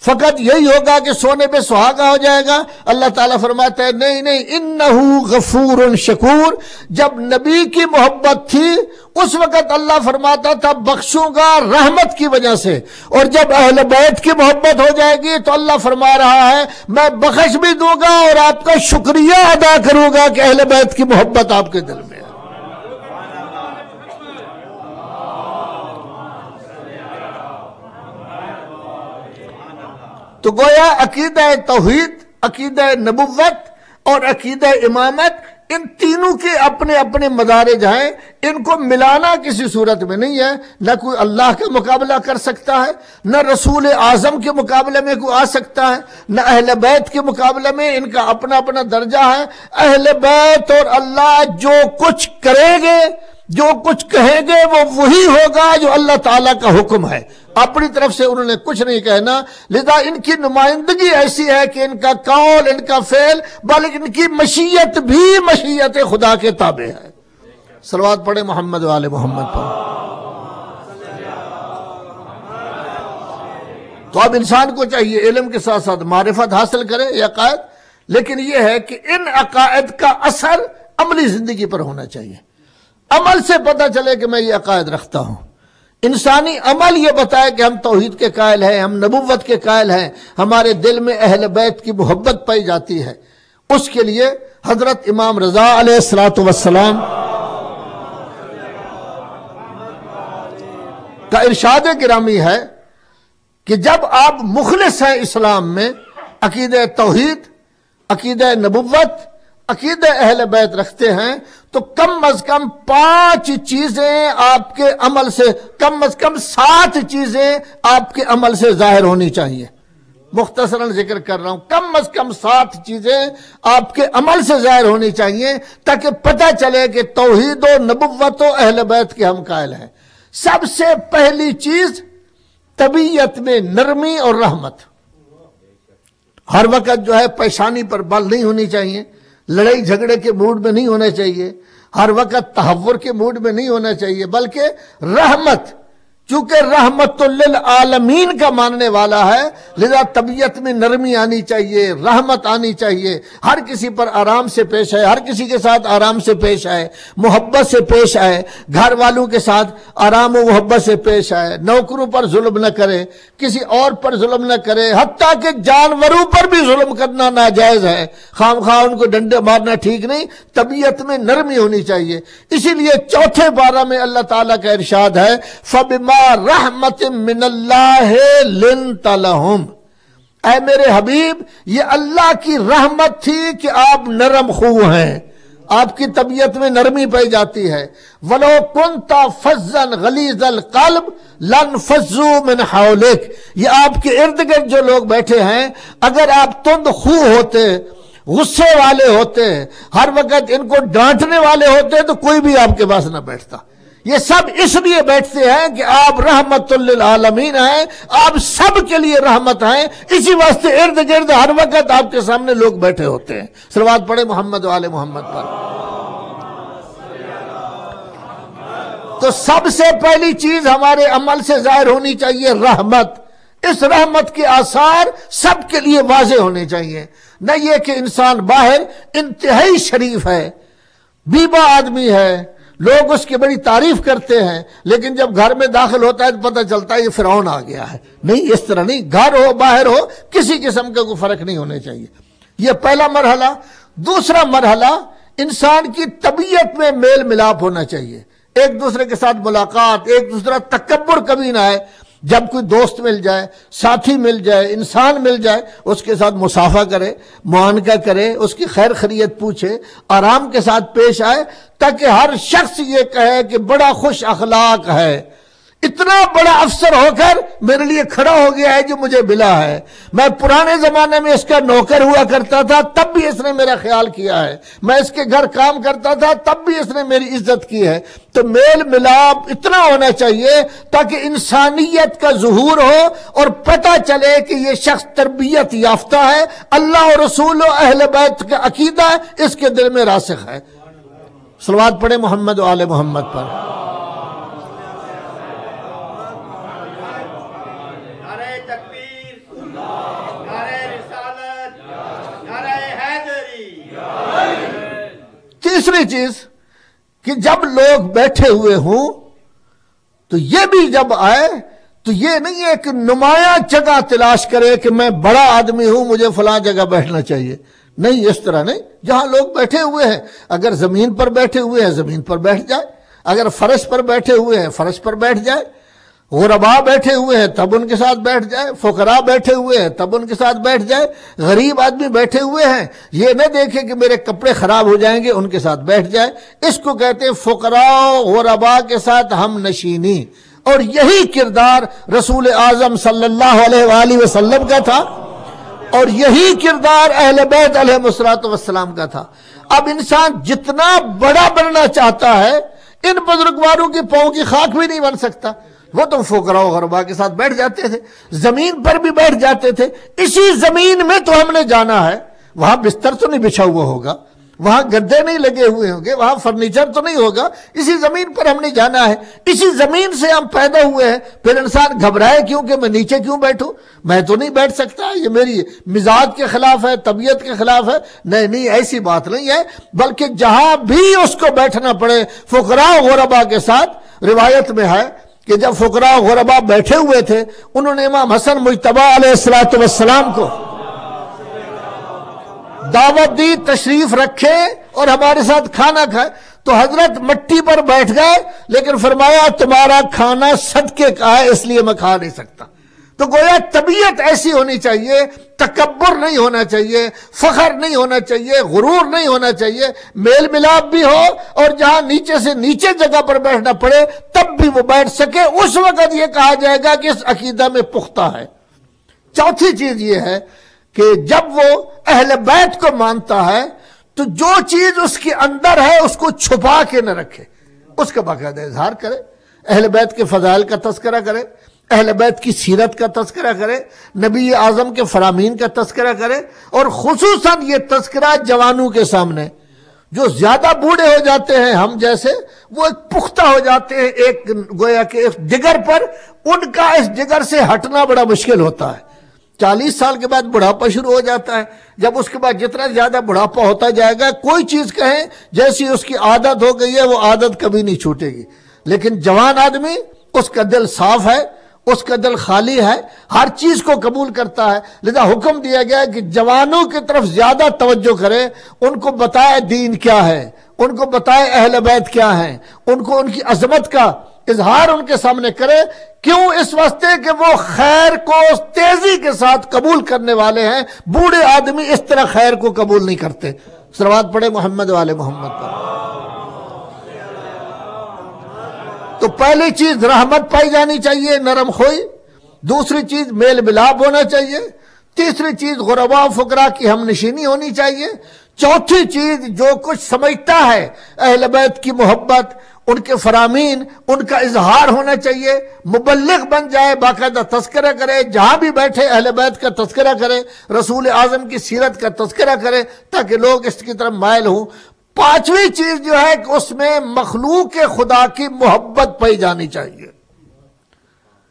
فقط یہی ہوگا کہ سونے پہ سہاگا ہو جائے گا؟ اللہ تعالیٰ فرماتا ہے نہیں نہیں، انہو غفور شکور۔ جب نبی کی محبت تھی اس وقت اللہ فرماتا تھا بخشوں گا رحمت کی وجہ سے، اور جب اہل بیت کی محبت ہو جائے گی تو اللہ فرما رہا ہے میں بخش بھی دوں گا اور آپ کا شکریہ ادا کروں گا کہ اہل بیت کی محبت آپ کے دل میں ہے۔ تو گویا عقیدہ توحید، عقیدہ نبوت اور عقیدہ امامت، ان تینوں کے اپنے اپنے مدارج ہیں، ان کو ملانا کسی صورت میں نہیں ہے۔ نہ کوئی اللہ کا مقابلہ کر سکتا ہے، نہ رسول اعظم کے مقابلے میں کوئی آ سکتا ہے، نہ اہل بیت کے مقابلے میں، ان کا اپنا اپنا درجہ ہے۔ اہل بیت اور اللہ جو کچھ کریں گے، جو کچھ کہیں گے وہ وہی ہوگا جو اللہ تعالیٰ کا حکم ہے، اپنی طرف سے انہوں نے کچھ نہیں کہنا۔ لذا ان کی نمائندگی ایسی ہے کہ ان کا قول، ان کا فعل، بلکہ ان کی مشیت بھی مشیت خدا کے تابع ہے۔ صلوات پڑھیں محمد و آل محمد پر۔ تو اب انسان کو چاہیے علم کے ساتھ ساتھ معرفت حاصل کرے، یہ عقائد، لیکن یہ ہے کہ ان عقائد کا اثر عملی زندگی پر ہونا چاہیے۔ عمل سے پتہ چلے کہ میں یہ عقائد رکھتا ہوں، انسانی عمل یہ بتائے کہ ہم توحید کے قائل ہیں، ہم نبوت کے قائل ہیں، ہمارے دل میں اہل بیت کی محبت پائی جاتی ہے۔ اس کے لیے حضرت امام رضا علیہ السلام کا ارشاد گرامی ہے کہ جب آپ مخلص ہیں اسلام میں، عقیدہ توحید، عقیدہ نبوت، عقیدہ اہل بیت رکھتے ہیں، تو کم از کم 5 چیزیں آپ کے عمل سے، کم از کم 7 چیزیں آپ کے عمل سے ظاہر ہونی چاہیے۔ مختصراً ذکر کر رہا ہوں، کم از کم 7 چیزیں آپ کے عمل سے ظاہر ہونی چاہیے تاکہ پتہ چلے کہ توحید و نبوت و اہل بیت کے ہم قائل ہیں۔ سب سے پہلی چیز طبیعت میں نرمی اور رحمت۔ ہر وقت جو ہے پیشانی پر بل نہیں ہونی چاہیے، لڑائی جھگڑے کے موڈ میں نہیں ہونا چاہیے، ہر وقت تحور کے موڈ میں نہیں ہونا چاہیے، بلکہ رحمت، چونکہ رحمت للعالمین کا ماننے والا ہے، لذا طبیعت میں نرمی آنی چاہیے، رحمت آنی چاہیے، ہر کسی پر آرام سے پیش آئے، ہر کسی کے ساتھ آرام سے پیش آئے، محبت سے پیش آئے، گھر والوں کے ساتھ آرام و محبت سے پیش آئے، نوکروں پر ظلم نہ کرے، کسی اور پر ظلم نہ کرے، حتیٰ کہ جانوروں پر بھی ظلم کرنا ناجائز ہے، خام خواہ ان کو ڈنڈے مارنا ٹھیک نہیں، طبیعت میں نرمی ہونی چاہیے۔ اسی لیے 4 پارہ میں اللہ تعالیٰ کا ارشاد ہے فَبِمَا رحمت من اللہ لنت لہم، اے میرے حبیب یہ اللہ کی رحمت تھی کہ آپ نرم خو ہیں، آپ کی طبیعت میں نرمی پائی جاتی ہے۔ وَلَوْ كُنْتَ فَظًّا غَلِيظَ الْقَلْبِ لَانفَضُّوا مِنْ حَوْلِكَ، یہ آپ کے ارد گرد جو لوگ بیٹھے ہیں، اگر آپ تند خو ہوتے، غصے والے ہوتے، ہر وقت ان کو ڈانٹنے والے ہوتے، تو کوئی بھی آپ کے پاس نہ بیٹھتا۔ یہ سب اس لیے بیٹھتے ہیں کہ آپ رحمت للعالمین ہیں، آپ سب کے لیے رحمت ہیں، اسی واسطے ارد گرد ہر وقت آپ کے سامنے لوگ بیٹھے ہوتے ہیں۔ صلوات پڑھیں محمد و آل محمد پر۔ تو سب سے پہلی چیز ہمارے عمل سے ظاہر ہونی چاہیے رحمت۔ اس رحمت کے آثار سب کے لیے واضح ہونے چاہیے، نہ یہ کہ انسان باہر انتہائی شریف ہے، بیبا آدمی ہے، لوگ اس کی بڑی تعریف کرتے ہیں، لیکن جب گھر میں داخل ہوتا ہے تو پتہ چلتا ہے یہ فرعون آ گیا ہے۔ نہیں، اس طرح نہیں، گھر ہو باہر ہو کسی قسم کا کوئی فرق نہیں ہونا چاہیے۔ یہ پہلا مرحلہ۔ دوسرا مرحلہ، انسان کی طبیعت میں میل ملاپ ہونا چاہیے، ایک دوسرے کے ساتھ ملاقات، ایک دوسرا تکبر کبھی نہ آئے۔ جب کوئی دوست مل جائے، ساتھی مل جائے، انسان مل جائے، اس کے ساتھ مصافحہ کرے، معانقہ کرے، اس کی خیر خیریت پوچھے، آرام کے ساتھ پیش آئے، تاکہ ہر شخص یہ کہے کہ بڑا خوش اخلاق ہے، اتنا بڑا افسر ہو کر میرے لیے کھڑا ہو گیا ہے جو مجھے ملا ہے۔ میں پرانے زمانے میں اس کا نوکر ہوا کرتا تھا، تب بھی اس نے میرا خیال کیا ہے، میں اس کے گھر کام کرتا تھا، تب بھی اس نے میری عزت کی ہے۔ تو میل ملاپ اتنا ہونا چاہیے تاکہ انسانیت کا ظہور ہو اور پتہ چلے کہ یہ شخص تربیت یافتہ ہے، اللہ اور رسول و اہل بیت کا عقیدہ اس کے دل میں راسخ ہے۔ صلوات پڑھیں محمد و آل محمد پر۔ تیسری چیز کہ جب لوگ بیٹھے ہوئے ہوں تو یہ بھی جب آئے تو یہ نہیں ہے کہ نمایاں جگہ تلاش کرے کہ میں بڑا آدمی ہوں، مجھے فلاں جگہ بیٹھنا چاہیے، نہیں، اس طرح نہیں۔ جہاں لوگ بیٹھے ہوئے ہیں، اگر زمین پر بیٹھے ہوئے ہیں زمین پر بیٹھ جائے، اگر فرش پر بیٹھے ہوئے ہیں فرش پر بیٹھ جائے، غرباء بیٹھے ہوئے ہیں تب ان کے ساتھ بیٹھ جائے، فقراء بیٹھے ہوئے ہیں تب ان کے ساتھ بیٹھ جائے، غریب آدمی بیٹھے ہوئے ہیں یہ نہ دیکھے کہ میرے کپڑے خراب ہو جائیں گے، ان کے ساتھ بیٹھ جائے۔ اس کو کہتے ہیں فقراء غرباء کے ساتھ ہم نشینی، اور یہی کردار رسول اعظم صلی اللہ علیہ وآلہ وسلم کا تھا، اور یہی کردار اہل بیت علیہ السلام کا تھا۔ اب انسان جتنا بڑا بننا چاہتا ہے ان بزرگواروں کی پاؤں کی خاک بھی نہیں بن سکتا۔ وہ تو فقراء و غرباء کے ساتھ بیٹھ جاتے تھے، زمین پر بھی بیٹھ جاتے تھے۔ اسی زمین میں تو ہم نے جانا ہے، وہاں بستر تو نہیں بچھا ہوا ہوگا، وہاں گدے نہیں لگے ہوئے ہوں گے، وہاں فرنیچر تو نہیں ہوگا، اسی زمین پر ہم نے جانا ہے، اسی زمین سے ہم پیدا ہوئے ہیں۔ پھر انسان گھبرائے کیوں کہ میں نیچے کیوں بیٹھوں، میں تو نہیں بیٹھ سکتا، یہ میری مزاج کے خلاف ہے، طبیعت کے خلاف ہے۔ نہیں، ایسی بات نہیں ہے، بلکہ جہاں بھی اس کو بیٹھنا پڑے فقراء و غرباء کے ساتھ۔ روایت میں ہے کہ جب فقراء و غرباء بیٹھے ہوئے تھے، انہوں نے امام حسن مجتبی علیہ السلام کو دعوت دی، تشریف رکھے اور ہمارے ساتھ کھانا کھائے، تو حضرت مٹی پر بیٹھ گئے، لیکن فرمایا تمہارا کھانا صدقے کا ہے اس لیے میں کھا نہیں سکتا۔ تو گویا طبیعت ایسی ہونی چاہیے، تکبر نہیں ہونا چاہیے، فخر نہیں ہونا چاہیے، غرور نہیں ہونا چاہیے، میل ملاپ بھی ہو، اور جہاں نیچے سے نیچے جگہ پر بیٹھنا پڑے تب بھی وہ بیٹھ سکے، اس وقت یہ کہا جائے گا کہ اس عقیدہ میں پختہ ہے۔ چوتھی چیز یہ ہے کہ جب وہ اہل بیت کو مانتا ہے تو جو چیز اس کے اندر ہے اس کو چھپا کے نہ رکھے، اس کا باقاعدہ اظہار کرے، اہل بیت کے فضائل کا تذکرہ کرے، اہل بیت کی سیرت کا تذکرہ کرے، نبی اعظم کے فرامین کا تذکرہ کرے، اور خصوصاً یہ تذکرہ جوانوں کے سامنے، جو زیادہ بوڑھے ہو جاتے ہیں ہم جیسے، وہ ایک پختہ ہو جاتے ہیں، ایک گویا کہ ایک جگر پر، ان کا اس جگر سے ہٹنا بڑا مشکل ہوتا ہے۔ 40 سال کے بعد بڑھاپا شروع ہو جاتا ہے، جب اس کے بعد جتنا زیادہ بڑھاپا ہوتا جائے گا، کوئی چیز کہیں جیسی اس کی عادت ہو گئی ہے وہ عادت کبھی نہیں چھوٹے گی۔ لیکن جوان آدمی، اس کا دل صاف ہے، اس کا دل خالی ہے، ہر چیز کو قبول کرتا ہے، لذا حکم دیا گیا کہ جوانوں کی طرف زیادہ توجہ کرے، ان کو بتائے دین کیا ہے، ان کو بتائے اہل بیت کیا ہیں، ان کو ان کی عظمت کا اظہار ان کے سامنے کرے۔ کیوں؟ اس واسطے کہ وہ خیر کو تیزی کے ساتھ قبول کرنے والے ہیں، بوڑھے آدمی اس طرح خیر کو قبول نہیں کرتے۔ صلوات پڑھے محمد والے محمد پر۔ تو پہلی چیز رحمت پائی جانی چاہیے، نرم خوئی، دوسری چیز میل ملاپ ہونا چاہیے، تیسری چیز غرباء و فقراء کی ہم نشینی ہونی چاہیے، چوتھی چیز جو کچھ سمجھتا ہے اہل بیت کی محبت، ان کے فرامین، ان کا اظہار ہونا چاہیے، مبلغ بن جائے، باقاعدہ تذکرہ کرے، جہاں بھی بیٹھے اہل بیت کا تذکرہ کرے، رسول اعظم کی سیرت کا تذکرہ کرے تاکہ لوگ اس کی طرف مائل ہوں۔ پانچویں چیز جو ہے کہ اس میں مخلوق خدا کی محبت پائی جانی چاہیے،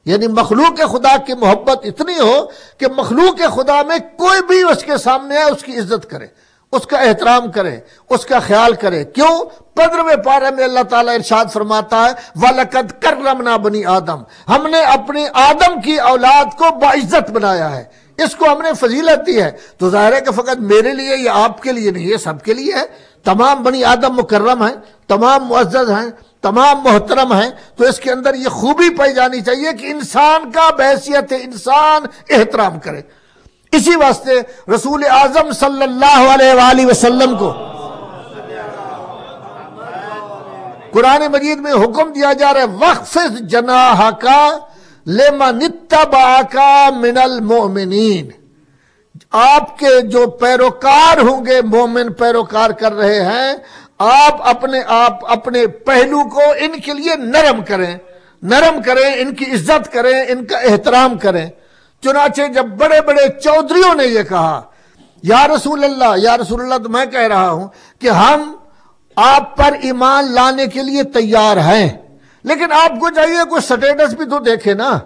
یعنی مخلوق خدا کی محبت اتنی ہو کہ مخلوق خدا میں کوئی بھی اس کے سامنے ہے اس کی عزت کرے، اس کا احترام کرے، اس کا خیال کرے۔ کیوں؟ 15ویں پارے میں اللہ تعالیٰ ارشاد فرماتا ہے وَلَقَدْ كَرَّمْنَا بَنِي آدم، ہم نے اپنی آدم کی اولاد کو باعزت بنایا ہے، اس کو ہم نے فضیلت دی ہے۔ تو ظاہر ہے کہ فقط میرے لیے یا آپ کے لیے نہیں، یہ سب کے لیے ہے۔ تمام بنی آدم مکرم ہیں، تمام معزز ہیں، تمام محترم ہیں، تو اس کے اندر یہ خوبی پائی جانی چاہیے کہ انسان کا بحیثیت انسان احترام کرے۔ اسی واسطے رسول اعظم صلی اللہ علیہ وآلہ وسلم کو قرآن مجید میں حکم دیا جا رہا ہے وَخْفِضْ جَنَاحَكَ لِمَنِ اتَّبَعَكَ مِنَ الْمُؤْمِنِينَ، آپ کے جو پیروکار ہوں گے، مومن پیروکار کر رہے ہیں، آپ اپنے پہلو کو ان کے لیے نرم کریں، ان کی عزت کریں، ان کا احترام کریں۔ چنانچہ جب بڑے بڑے چودھریوں نے یہ کہا یا رسول اللہ، تو میں کہہ رہا ہوں کہ ہم آپ پر ایمان لانے کے لیے تیار ہیں، لیکن آپ کو چاہیے کوئی سٹیٹس بھی تو دیکھے نا۔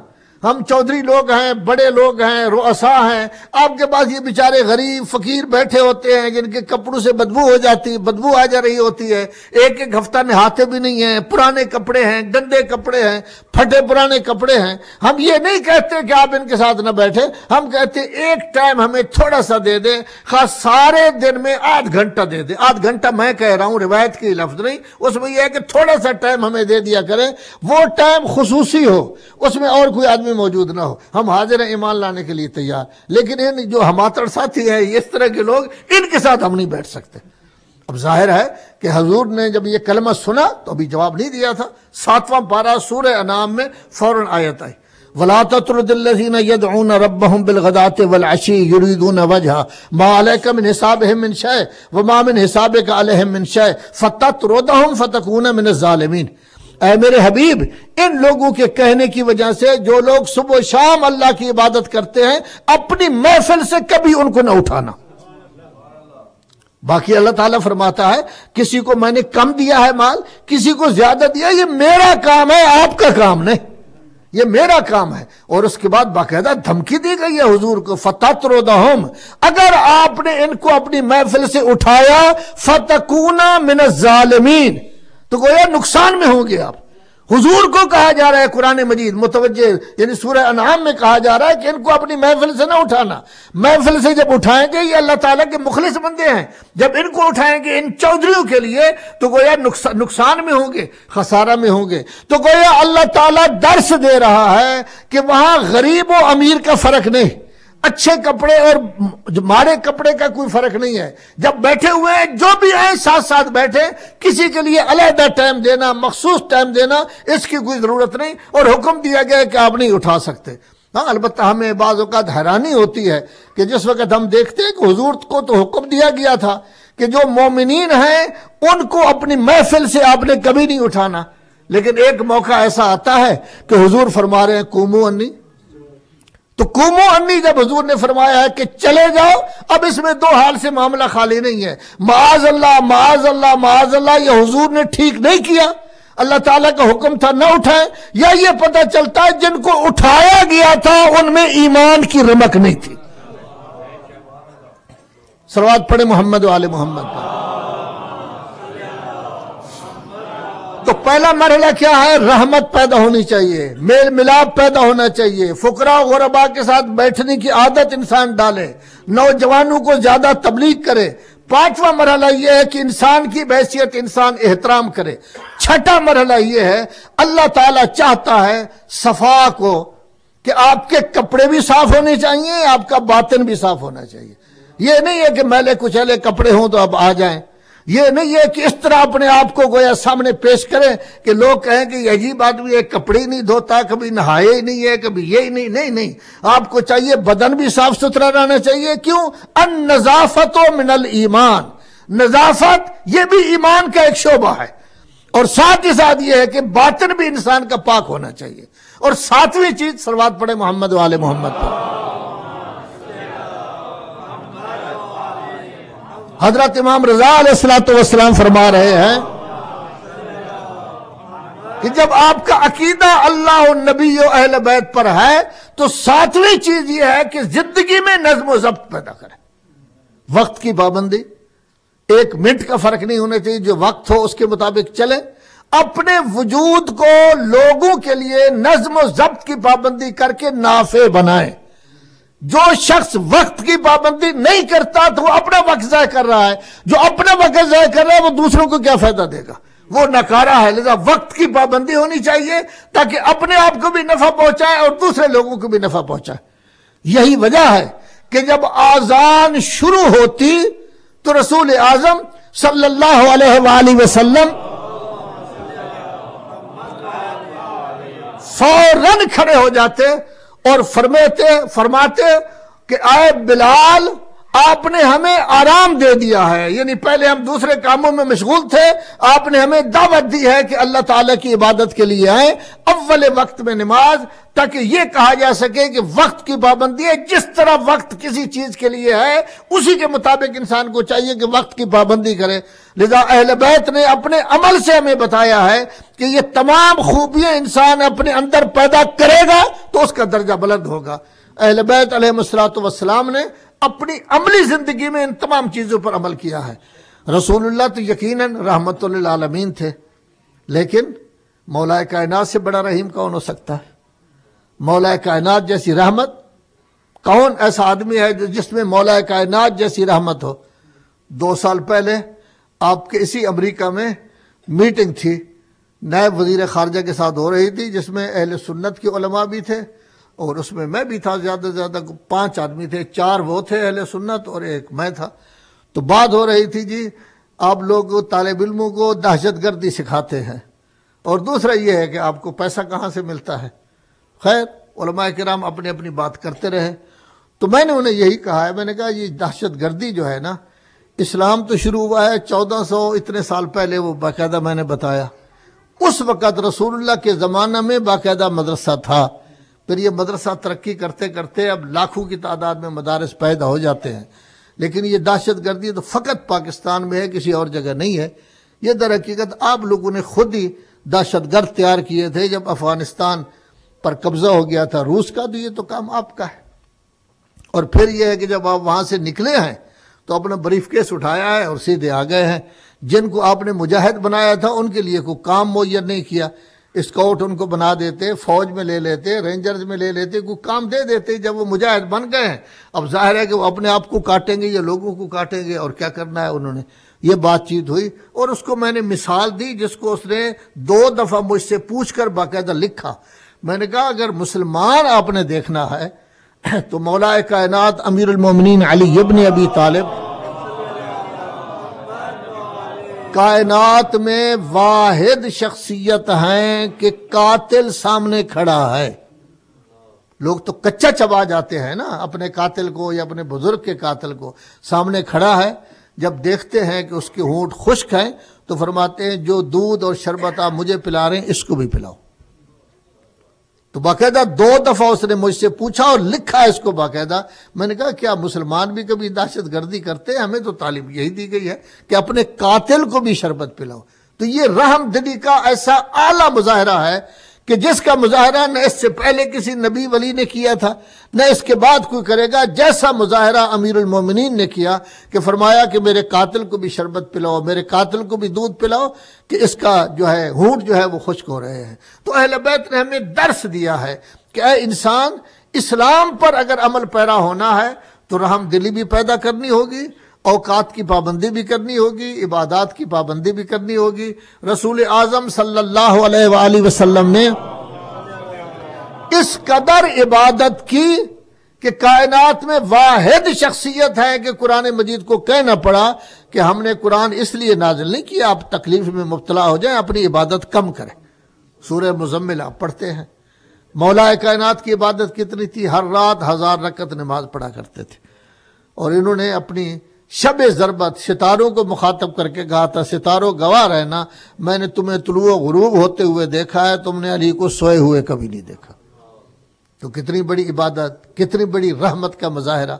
ہم چودھری لوگ ہیں، بڑے لوگ ہیں، رؤسا ہیں، آپ کے پاس یہ بیچارے غریب فقیر بیٹھے ہوتے ہیں جن کے کپڑوں سے بدبو آ جا رہی ہوتی ہے، ایک ہفتہ نہاتے بھی نہیں ہیں، پرانے کپڑے ہیں، گندے کپڑے ہیں، پھٹے پرانے کپڑے ہیں۔ ہم یہ نہیں کہتے کہ آپ ان کے ساتھ نہ بیٹھے، ہم کہتے ایک ٹائم ہمیں تھوڑا سا دے دیں، خاص سارے دن میں آدھ گھنٹہ دے دیں۔ آدھ گھنٹہ میں کہہ رہا ہوں، روایت کی لفظ نہیں، اس میں یہ ہے کہ تھوڑا سا ٹائم ہمیں دے دیا کریں، وہ ٹائم خصوصی ہو، اس میں اور کوئی آدمی موجود نہ ہو، ہم حاضر ہیں ایمان لانے کے لیے تیار۔ لیکن ان جو ہماتڑ ساتھی ہیں، اس طرح کے لوگ، ان کے ساتھ ہم نہیں بیٹھ سکتے۔ اب ظاہر ہے کہ حضور نے جب یہ کلمہ سنا تو ابھی جواب نہیں دیا تھا۔ 7واں پارہ سورہ انعام میں فوراً آیت آئی وَلَا تَطْرُدِ الَّذِينَ يَدْعُونَ رَبَّهُمْ بِالْغَدَاةِ وَالْعَشِيِّ يُرِيدُونَ وَجْهَهُ مَا عَلَيْكَ مِنْ حِسَابِهِمْ مِنْ شَيْءٍ وَمَا مِنْ حِسَابِكَ عَلَيْهِمْ مِنْ شَيْءٍ فَتَطْرُدَهُمْ فَتَكُونَ مِنَ الظَّالِمِينَ۔ اے میرے حبیب، ان لوگوں کے کہنے کی وجہ سے جو لوگ صبح و شام اللہ کی عبادت کرتے ہیں، اپنی محفل سے کبھی ان کو نہ اٹھانا۔ باقی اللہ تعالیٰ فرماتا ہے کسی کو میں نے کم دیا ہے مال، کسی کو زیادہ دیا، یہ میرا کام ہے، آپ کا کام نہیں، یہ میرا کام ہے۔ اور اس کے بعد باقاعدہ دھمکی دی گئی ہے حضور کو فَتَطْرُدَهُمْ، اگر آپ نے ان کو اپنی محفل سے اٹھایا فَتَكُونَ مِنَ الظَّالِمِينَ، تو گویا نقصان میں ہوں گے آپ۔ حضور کو کہا جا رہا ہے قرآن مجید متوجہ، یعنی سورہ انعام میں کہا جا رہا ہے کہ ان کو اپنی محفل سے نہ اٹھانا۔ محفل سے جب اٹھائیں گے، یہ اللہ تعالیٰ کے مخلص بندے ہیں، جب ان کو اٹھائیں گے ان چودھریوں کے لیے تو گویا نقصان میں ہوں گے، خسارہ میں ہوں گے۔ تو گویا اللہ تعالیٰ درس دے رہا ہے کہ وہاں غریب و امیر کا فرق نہیں، اچھے کپڑے اور ماڑے کپڑے کا کوئی فرق نہیں ہے۔ جب بیٹھے ہوئے ہیں، جو بھی آئیں ساتھ ساتھ بیٹھے، کسی کے لیے علیحدہ ٹائم دینا، مخصوص ٹائم دینا، اس کی کوئی ضرورت نہیں، اور حکم دیا گیا کہ آپ نہیں اٹھا سکتے۔ ہاں البتہ ہمیں بعض اوقات حیرانی ہوتی ہے کہ جس وقت ہم دیکھتے ہیں کہ حضور کو تو حکم دیا گیا تھا کہ جو مومنین ہیں ان کو اپنی محفل سے آپ نے کبھی نہیں اٹھانا، لیکن ایک موقع ایسا آتا ہے کہ حضور فرما رہے ہیں قوموا انی، تو قوموا انی جب حضور نے فرمایا ہے کہ چلے جاؤ، اب اس میں دو حال سے معاملہ خالی نہیں ہے، معاذ اللہ معاذ اللہ معاذ اللہ، یہ حضور نے ٹھیک نہیں کیا، اللہ تعالیٰ کا حکم تھا نہ اٹھائیں، یا یہ پتہ چلتا ہے جن کو اٹھایا گیا تھا ان میں ایمان کی رمق نہیں تھی۔ صلوات پڑھے محمد و آل محمد پر۔ تو پہلا مرحلہ کیا ہے؟ رحمت پیدا ہونی چاہیے، میل ملاپ پیدا ہونا چاہیے، فقراء و غرباء کے ساتھ بیٹھنے کی عادت انسان ڈالے، نوجوانوں کو زیادہ تبلیغ کرے۔ پانچواں مرحلہ یہ ہے کہ انسان کی بحیثیت انسان احترام کرے۔ چھٹا مرحلہ یہ ہے اللہ تعالیٰ چاہتا ہے صفا کو، کہ آپ کے کپڑے بھی صاف ہونے چاہیے، آپ کا باطن بھی صاف ہونا چاہیے۔ یہ نہیں ہے کہ میلے کچیلے کپڑے ہوں تو اب آ جائیں، یہ نہیں ہے کہ اس طرح اپنے آپ کو گویا سامنے پیش کریں کہ لوگ کہیں کہ یہ عجیب آدمی ہے، کپڑے ہی نہیں دھوتا، کبھی نہائے ہی نہیں ہے، کبھی یہ ہی نہیں، نہیں، آپ کو چاہیے بدن بھی صاف ستھرا رہنا چاہیے۔ کیوں؟ النظافت من الایمان، نظافت یہ بھی ایمان کا ایک شعبہ ہے، اور ساتھ ہی ساتھ یہ ہے کہ باطن بھی انسان کا پاک ہونا چاہیے۔ اور ساتویں چیز، صلوات پڑھے محمد و آل محمد پر۔ حضرت امام رضا علیہ السلام فرما رہے ہیں کہ جب آپ کا عقیدہ اللہ و نبی و اہل بیت پر ہے تو ساتویں چیز یہ ہے کہ زندگی میں نظم و ضبط پیدا کریں۔ وقت کی پابندی، ایک منٹ کا فرق نہیں ہونا چاہیے، جو وقت ہو اس کے مطابق چلیں۔ اپنے وجود کو لوگوں کے لیے نظم و ضبط کی پابندی کر کے نافع بنائیں۔ جو شخص وقت کی پابندی نہیں کرتا تو وہ اپنا وقت ضائع کر رہا ہے، جو اپنا وقت ضائع کر رہا ہے وہ دوسروں کو کیا فائدہ دے گا؟ وہ نکارا ہے. لذا وقت کی پابندی ہونی چاہیے تاکہ اپنے آپ کو بھی نفع پہنچائے اور دوسرے لوگوں کو بھی نفع پہنچائے. یہی وجہ ہے کہ جب آذان شروع ہوتی تو رسول اعظم صلی اللہ علیہ وآلہ وسلم فوراً کھڑے ہو جاتے اور فرماتے کہ اے بلال، آپ نے ہمیں آرام دے دیا ہے. یعنی پہلے ہم دوسرے کاموں میں مشغول تھے، آپ نے ہمیں دعوت دی ہے کہ اللہ تعالیٰ کی عبادت کے لیے آئیں اول وقت میں نماز، تاکہ یہ کہا جا سکے کہ وقت کی پابندی ہے. جس طرح وقت کسی چیز کے لیے ہے اسی کے مطابق انسان کو چاہیے کہ وقت کی پابندی کرے. لذا اہل بیت نے اپنے عمل سے ہمیں بتایا ہے کہ یہ تمام خوبیاں انسان اپنے اندر پیدا کرے گا تو اس کا درجہ بلند ہوگا. اہل بیت علیہ السلام نے اپنی عملی زندگی میں ان تمام چیزوں پر عمل کیا ہے. رسول اللہ تو یقیناً رحمت للعالمین تھے، لیکن مولا کائنات سے بڑا رحیم کون ہو سکتا ہے؟ مولا کائنات جیسی رحمت، کون ایسا آدمی ہے جس میں مولا کائنات جیسی رحمت ہو؟ 2 سال پہلے آپ کے اسی امریکہ میں میٹنگ تھی، نائب وزیر خارجہ کے ساتھ ہو رہی تھی، جس میں اہل سنت کے علماء بھی تھے اور اس میں بھی تھا. زیادہ سے زیادہ 5 آدمی تھے، 4 وہ تھے اہل سنت اور 1 میں تھا. تو بات ہو رہی تھی جی آپ لوگ طالب علموں کو دہشت گردی سکھاتے ہیں اور دوسرا یہ ہے کہ آپ کو پیسہ کہاں سے ملتا ہے. خیر علماء کرام اپنی اپنی بات کرتے رہے. تو میں نے انہیں یہی کہا ہے، میں نے کہا یہ دہشت گردی جو ہے نا، اسلام تو شروع ہوا ہے 1400 اتنے سال پہلے، وہ باقاعدہ میں نے بتایا. اس وقت رسول اللہ کے زمانہ میں باقاعدہ مدرسہ تھا. پھر یہ مدرسہ ترقی کرتے کرتے اب لاکھوں کی تعداد میں مدارس پیدا ہو جاتے ہیں. لیکن یہ دہشت گردی تو فقط پاکستان میں ہے، کسی اور جگہ نہیں ہے. یہ در حقیقت آپ لوگوں نے خود ہی دہشت گرد تیار کیے تھے جب افغانستان پر قبضہ ہو گیا تھا روس کا. تو یہ تو کام آپ کا ہے. اور پھر یہ ہے کہ جب آپ وہاں سے نکلے ہیں تو اپنا بریف کیس اٹھایا ہے اور سیدھے آ گئے ہیں. جن کو آپ نے مجاہد بنایا تھا ان کے لیے کوئی کام معین نہیں کیا. اسکاؤٹ ان کو بنا دیتے، فوج میں لے لیتے، رینجرز میں لے لیتے، کوئی کام دے دیتے. جب وہ مجاہد بن گئے ہیں اب ظاہر ہے کہ وہ اپنے آپ کو کاٹیں گے یا لوگوں کو کاٹیں گے، اور کیا کرنا ہے انہوں نے. یہ بات چیت ہوئی اور اس کو میں نے مثال دی جس کو اس نے 2 دفعہ مجھ سے پوچھ کر باقاعدہ لکھا. میں نے کہا اگر مسلمان آپ نے دیکھنا ہے تو مولا کائنات امیر المومنین علی ابن ابی طالب کائنات میں واحد شخصیت ہیں کہ قاتل سامنے کھڑا ہے. لوگ تو کچا چبا جاتے ہیں نا اپنے قاتل کو یا اپنے بزرگ کے قاتل کو. سامنے کھڑا ہے، جب دیکھتے ہیں کہ اس کے ہونٹ خشک ہیں تو فرماتے ہیں جو دودھ اور شربت آپ مجھے پلا رہے ہیں اس کو بھی پلاؤ. تو باقاعدہ 2 دفعہ اس نے مجھ سے پوچھا اور لکھا اس کو باقاعدہ. میں نے کہا کیا مسلمان بھی کبھی دہشت گردی کرتے ہیں؟ ہمیں تو تعلیم یہی دی گئی ہے کہ اپنے قاتل کو بھی شربت پلاؤ. تو یہ رحم دلی کا ایسا اعلیٰ مظاہرہ ہے کہ جس کا مظاہرہ نہ اس سے پہلے کسی نبی ولی نے کیا تھا نہ اس کے بعد کوئی کرے گا. جیسا مظاہرہ امیر المومنین نے کیا کہ فرمایا کہ میرے قاتل کو بھی شربت پلاؤ، میرے قاتل کو بھی دودھ پلاؤ کہ اس کا جو ہے ہونٹ جو ہے وہ خشک ہو رہے ہیں. تو اہل بیت نے ہمیں درس دیا ہے کہ اے انسان، اسلام پر اگر عمل پیرا ہونا ہے تو رحم دلی بھی پیدا کرنی ہوگی، اوقات کی پابندی بھی کرنی ہوگی، عبادات کی پابندی بھی کرنی ہوگی. رسول اعظم صلی اللہ علیہ وآلہ وسلم نے اس قدر عبادت کی کہ کائنات میں واحد شخصیت ہے کہ قرآن مجید کو کہنا پڑا کہ ہم نے قرآن اس لیے نازل نہیں کیا آپ تکلیف میں مبتلا ہو جائیں، اپنی عبادت کم کریں. سورہ مزمل آپ پڑھتے ہیں. مولا کائنات کی عبادت کتنی تھی؟ ہر رات 1000 رکعت نماز پڑھا کرتے تھے. اور انہوں نے اپنی شب ضربت ستاروں کو مخاطب کر کے کہا تھا ستاروں گواہ رہنا، میں نے تمہیں طلوع و غروب ہوتے ہوئے دیکھا ہے، تم نے علی کو سوئے ہوئے کبھی نہیں دیکھا. تو کتنی بڑی عبادت، کتنی بڑی رحمت کا مظاہرہ.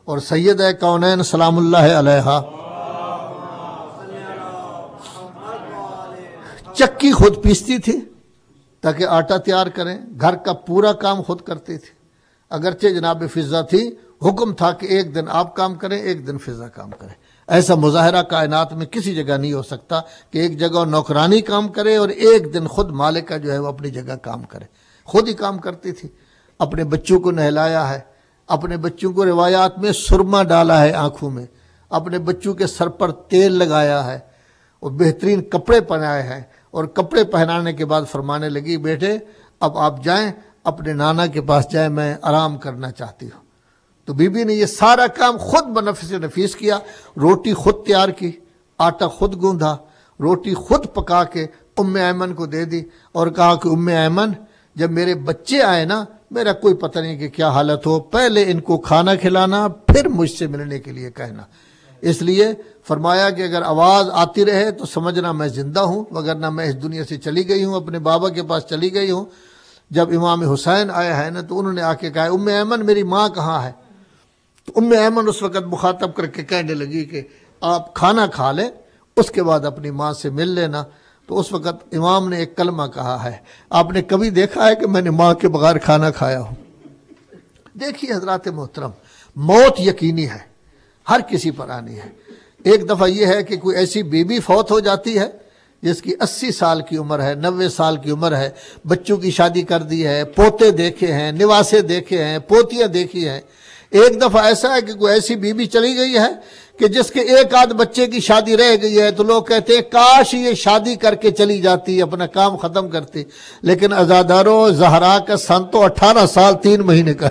اور سیدہ کونین سلام اللہ علیہا چکی خود پیستی تھی تاکہ آٹا تیار کریں، گھر کا پورا کام خود کرتی تھی. اگرچہ جناب فضا تھی، حکم تھا کہ ایک دن آپ کام کریں، ایک دن فضا کام کریں. ایسا مظاہرہ کائنات میں کسی جگہ نہیں ہو سکتا کہ ایک جگہ نوکرانی کام کرے اور ایک دن خود مالکہ جو ہے وہ اپنی جگہ کام کرے. خود ہی کام کرتی تھی. اپنے بچوں کو نہلایا ہے، اپنے بچوں کو روایات میں سرما ڈالا ہے آنکھوں میں، اپنے بچوں کے سر پر تیل لگایا ہے. اور بہترین کپڑے پہنائے ہیں، اور کپڑے پہنانے کے بعد فرمانے لگی بیٹے اب آپ جائیں اپنے نانا کے پاس جائیں، میں آرام کرنا چاہتی ہوں۔ تو بی بی نے یہ سارا کام خود بنفس نفیس کیا، روٹی خود تیار کی، آٹا خود گوندھا، روٹی خود پکا کے ام ایمن کو دے دی اور کہا کہ ام ایمن جب میرے بچے آئے نا، میرا کوئی پتہ نہیں کہ کیا حالت ہو، پہلے ان کو کھانا کھلانا پھر مجھ سے ملنے کے لیے کہنا۔ اس لیے فرمایا کہ اگر آواز آتی رہے تو سمجھنا میں زندہ ہوں، وگرنہ میں اس دنیا سے چلی گئی ہوں، اپنے بابا کے پاس چلی گئی ہوں۔ جب امام حسین آیا ہے نا تو انہوں نے آ کے کہا ام ایمن میری ماں کہاں ہے؟ تو ام ایمن اس وقت مخاطب کر کے کہنے لگی کہ آپ کھانا کھا لیں اس کے بعد اپنی ماں سے مل لینا۔ تو اس وقت امام نے ایک کلمہ کہا ہے، آپ نے کبھی دیکھا ہے کہ میں نے ماں کے بغیر کھانا کھایا ہوں؟ دیکھیے حضرات محترم، موت یقینی ہے، ہر کسی پر آنی ہے۔ ایک دفعہ یہ ہے کہ کوئی ایسی بیوی فوت ہو جاتی ہے جس کی 80 سال کی عمر ہے، 90 سال کی عمر ہے، بچوں کی شادی کر دی ہے، پوتے دیکھے ہیں، نواسے دیکھے ہیں، پوتیاں دیکھی ہیں۔ ایک دفعہ ایسا ہے کہ کوئی ایسی بیوی چلی گئی ہے کہ جس کے ایک آدھ بچے کی شادی رہ گئی ہے، تو لوگ کہتے ہیں کاش یہ شادی کر کے چلی جاتی، اپنا کام ختم کرتی۔ لیکن عزاداروں، زہرا کا سن تو 18 سال 3 مہینے کا،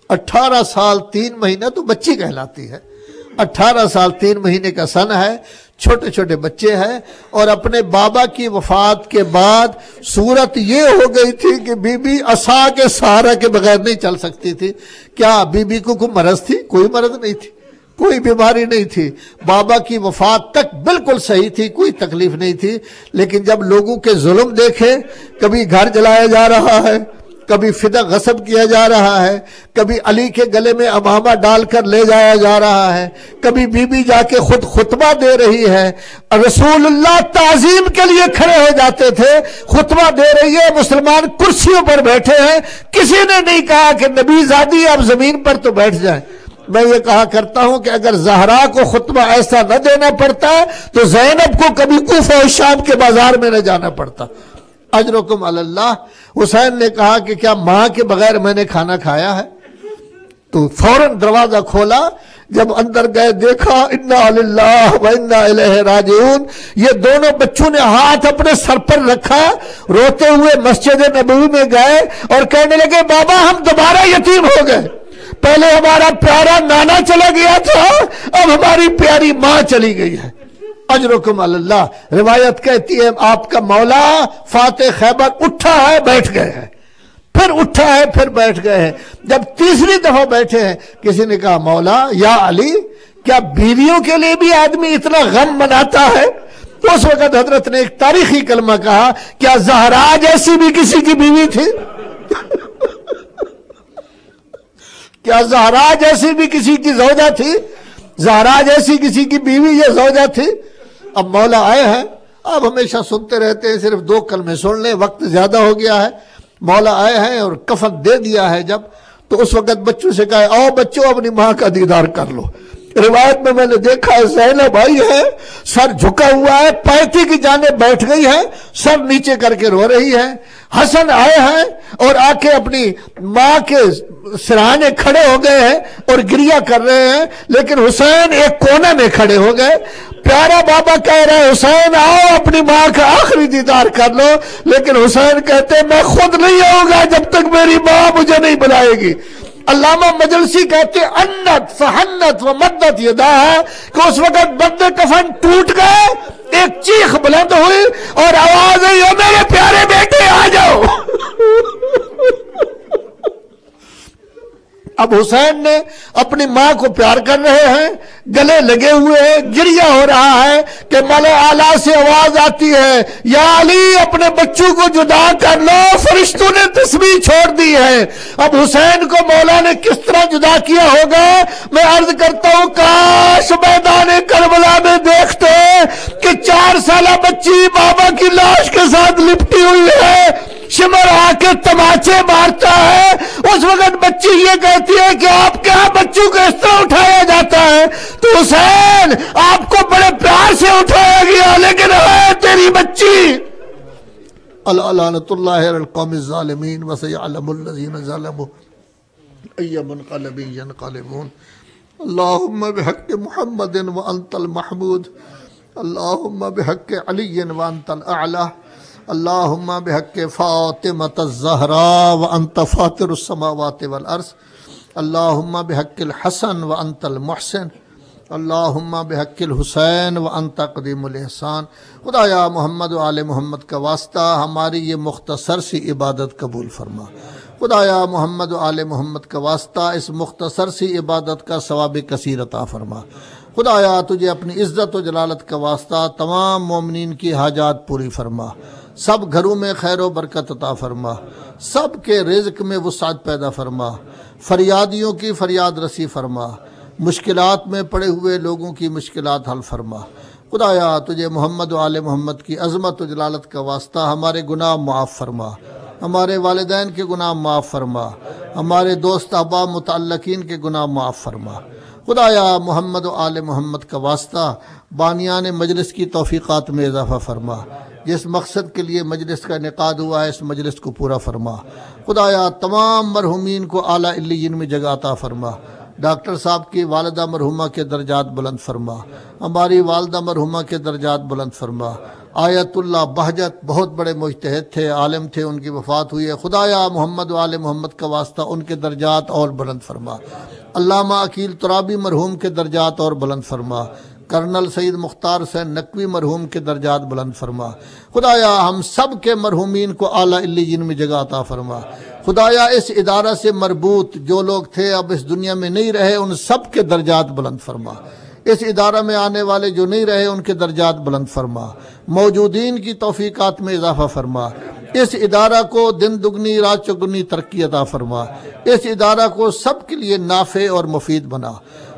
18 سال 3 مہینہ تو بچی کہلاتی ہے، 18 سال 3 مہینے کا سن ہے، چھوٹے چھوٹے بچے ہیں۔ اور اپنے بابا کی وفات کے بعد صورت یہ ہو گئی تھی کہ بی بی عصا کے سہارا کے بغیر نہیں چل سکتی تھی۔ کیا بی بی کو کوئی مرض تھی؟ کوئی مرض نہیں تھی، کوئی بیماری نہیں تھی، بابا کی وفات تک بالکل صحیح تھی، کوئی تکلیف نہیں تھی۔ لیکن جب لوگوں کے ظلم دیکھے، کبھی گھر جلایا جا رہا ہے، کبھی فدیہ غصب کیا جا رہا ہے، کبھی علی کے گلے میں امامہ ڈال کر لے جایا جا رہا ہے، کبھی بی بی جا کے خود خطبہ دے رہی ہے، رسول اللہ تعظیم کے لیے کھڑے ہو جاتے تھے، خطبہ دے رہی ہے، مسلمان کرسیوں پر بیٹھے ہیں، کسی نے نہیں کہا کہ نبی زادی اب زمین پر تو بیٹھ جائیں۔ میں یہ کہا کرتا ہوں کہ اگر زہرا کو خطبہ ایسا نہ دینا پڑتا تو زینب کو کبھی کوفہ و شام کے بازار میں نہ جانا پڑتا۔ اجرکم علی اللہ۔ حسین نے کہا کہ کیا ماں کے بغیر میں نے کھانا کھایا ہے؟ تو فوراً دروازہ کھولا، جب اندر گئے دیکھا انا للہ و انا الیہ راجعون، یہ دونوں بچوں نے ہاتھ اپنے سر پر رکھا، روتے ہوئے مسجد نبوی میں گئے اور کہنے لگے بابا ہم دوبارہ یتیم ہو گئے، پہلے ہمارا پیارا نانا چلا گیا تھا، اب ہماری پیاری ماں چلی گئی ہے۔ اجرکم علی اللہ۔ روایت کہتی ہے آپ کا مولا فاتح خیبر اٹھا ہے بیٹھ گئے ہیں، پھر اٹھا ہے پھر بیٹھ گئے ہیں۔ جب تیسری دفعہ بیٹھے ہیں کسی نے کہا مولا یا علی کیا بیویوں کے لیے بھی آدمی اتنا غم مناتا ہے؟ تو اس وقت حضرت نے ایک تاریخی کلمہ کہا، کیا زہرا جیسی بھی کسی کی بیوی تھی؟ کیا زہرا جیسی بھی کسی کی زوجہ تھی؟ زہرا جیسی کسی کی بیوی یا زوجہ تھی؟ اب مولا آئے ہیں، آپ ہمیشہ سنتے رہتے ہیں، صرف 2 کلمے سن لیں، وقت زیادہ ہو گیا ہے۔ مولا آئے ہیں اور کفن دے دیا ہے جب، تو اس وقت بچوں سے کہا آؤ بچوں اپنی ماں کا دیدار کر لو۔ روایت میں نے دیکھا ہے زینب آئی ہے، سر جھکا ہوا ہے، پائٹی کی جانب بیٹھ گئی ہے، سر نیچے کر کے رو رہی ہے۔ حسن آئے ہیں اور آ کے اپنی ماں کے سرہانے کھڑے ہو گئے ہیں اور گریہ کر رہے ہیں، لیکن حسین ایک کونے میں کھڑے ہو گئے۔ پیارا بابا کہہ رہے حسین آؤ اپنی ماں کا آخری دیدار کر لو، لیکن حسین کہتے میں خود نہیں آؤں گا جب تک میری ماں مجھے نہیں بلائے گی۔ علامہ مجلسی کہتے انت فحنت و مدت یدا ہے کہ اس وقت بد کفن ٹوٹ گئے، ایک چیخ بلند ہوئی اور آواز آئی او میرے پیارے بیٹے آ جاؤ۔ اب حسین نے اپنی ماں کو پیار کر رہے ہیں، گلے لگے ہوئے ہیں، گریہ ہو رہا ہے کہ ملائے اعلیٰ سے آواز آتی ہے یا علی اپنے بچوں کو جدا کر لو، فرشتوں نے تسبیح چھوڑ دی ہے۔ اب حسین کو مولا نے کس طرح جدا کیا ہوگا؟ میں عرض کرتا ہوں کاش میدان کربلا میں دیکھتے کہ 4 سالہ بچی بابا کی لاش کے ساتھ لپٹی ہوئی ہے، شمر آ کے تماچے مارتا ہے، اس وقت بچی یہ کہتی ہے کہ آپ کیا بچوں کو اس طرح اٹھایا جاتا ہے؟ تو حسین آپ کو بڑے پیار سے اٹھایا گیا، لیکن ہے تیری بچی۔ لعنت اللہ علی القوم الظالمین وسیعلم الذین ظلموا ای منقلب ینقلبون۔ اللہم بحق محمد وانت المحمود، اللہم بحق علی وانت الاعلی، اللہم بحق فاطمۃ الزہراء وانت فاطر السماوات والارض، اللہم بحق الحسن وانت المحسن، اللہم بحق الحسین وانت قدیم الاحسان۔ خدایا محمد و آل محمد کا واسطہ ہماری یہ مختصر سی عبادت قبول فرما۔ خدایا محمد و آل محمد کا واسطہ اس مختصر سی عبادت کا ثواب کثیر عطا فرما۔ خدایا تجھے اپنی عزت و جلالت کا واسطہ تمام مومنین کی حاجات پوری فرما، سب گھروں میں خیر و برکت عطا فرما، سب کے رزق میں وسعت پیدا فرما، فریادیوں کی فریاد رسی فرما، مشکلات میں پڑے ہوئے لوگوں کی مشکلات حل فرما۔ خدایا تجھے محمد و آل محمد کی عظمت و جلالت کا واسطہ ہمارے گناہ معاف فرما، ہمارے والدین کے گناہ معاف فرما، ہمارے دوست احباب متعلقین کے گناہ معاف فرما۔ خدایا محمد و آل محمد کا واسطہ بانیان مجلس کی توفیقات میں اضافہ فرما، جس مقصد کے لیے مجلس کا انعقاد ہوا ہے اس مجلس کو پورا فرما۔ خدایا تمام مرحومین کو اعلیٰ علیین میں جگہ عطا فرما، ڈاکٹر صاحب کی والدہ مرحومہ کے درجات بلند فرما، ہماری والدہ مرحومہ کے درجات بلند فرما۔ آیت اللہ بہجت بہت بڑے مجتہد تھے، عالم تھے، ان کی وفات ہوئی ہے، خدایا محمد و آل محمد کا واسطہ ان کے درجات اور بلند فرما۔ علامہ عقیل ترابی مرحوم کے درجات اور بلند فرما، کرنل سید مختار حسین نقوی مرحوم کے درجات بلند فرما۔ خدایا ہم سب کے مرحومین کو اعلیٰ علیین میں جگہ عطا فرما۔ خدایا اس ادارہ سے مربوط جو لوگ تھے اب اس دنیا میں نہیں رہے ان سب کے درجات بلند فرما، اس ادارہ میں آنے والے جو نہیں رہے ان کے درجات بلند فرما، موجودین کی توفیقات میں اضافہ فرما، اس ادارہ کو دن دگنی رات چگنی ترقی عطا فرما، اس ادارہ کو سب کے لیے نافع اور مفید بنا۔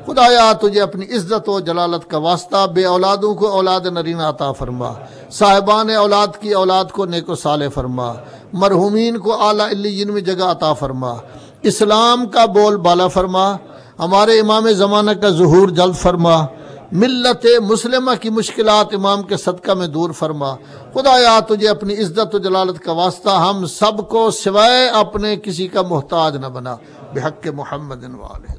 خدایا تجھے اپنی عزت و جلالت کا واسطہ بے اولادوں کو اولاد نرینہ عطا فرما، صاحبان اولاد کی اولاد کو نیک و صالح فرما، مرحومین کو اعلیٰ علیین میں جگہ عطا فرما، اسلام کا بول بالا فرما، ہمارے امام زمانہ کا ظہور جلد فرما، ملت مسلمہ کی مشکلات امام کے صدقہ میں دور فرما۔ خدایا تجھے اپنی عزت و جلالت کا واسطہ ہم سب کو سوائے اپنے کسی کا محتاج نہ بنا، بحق محمد و آلہ۔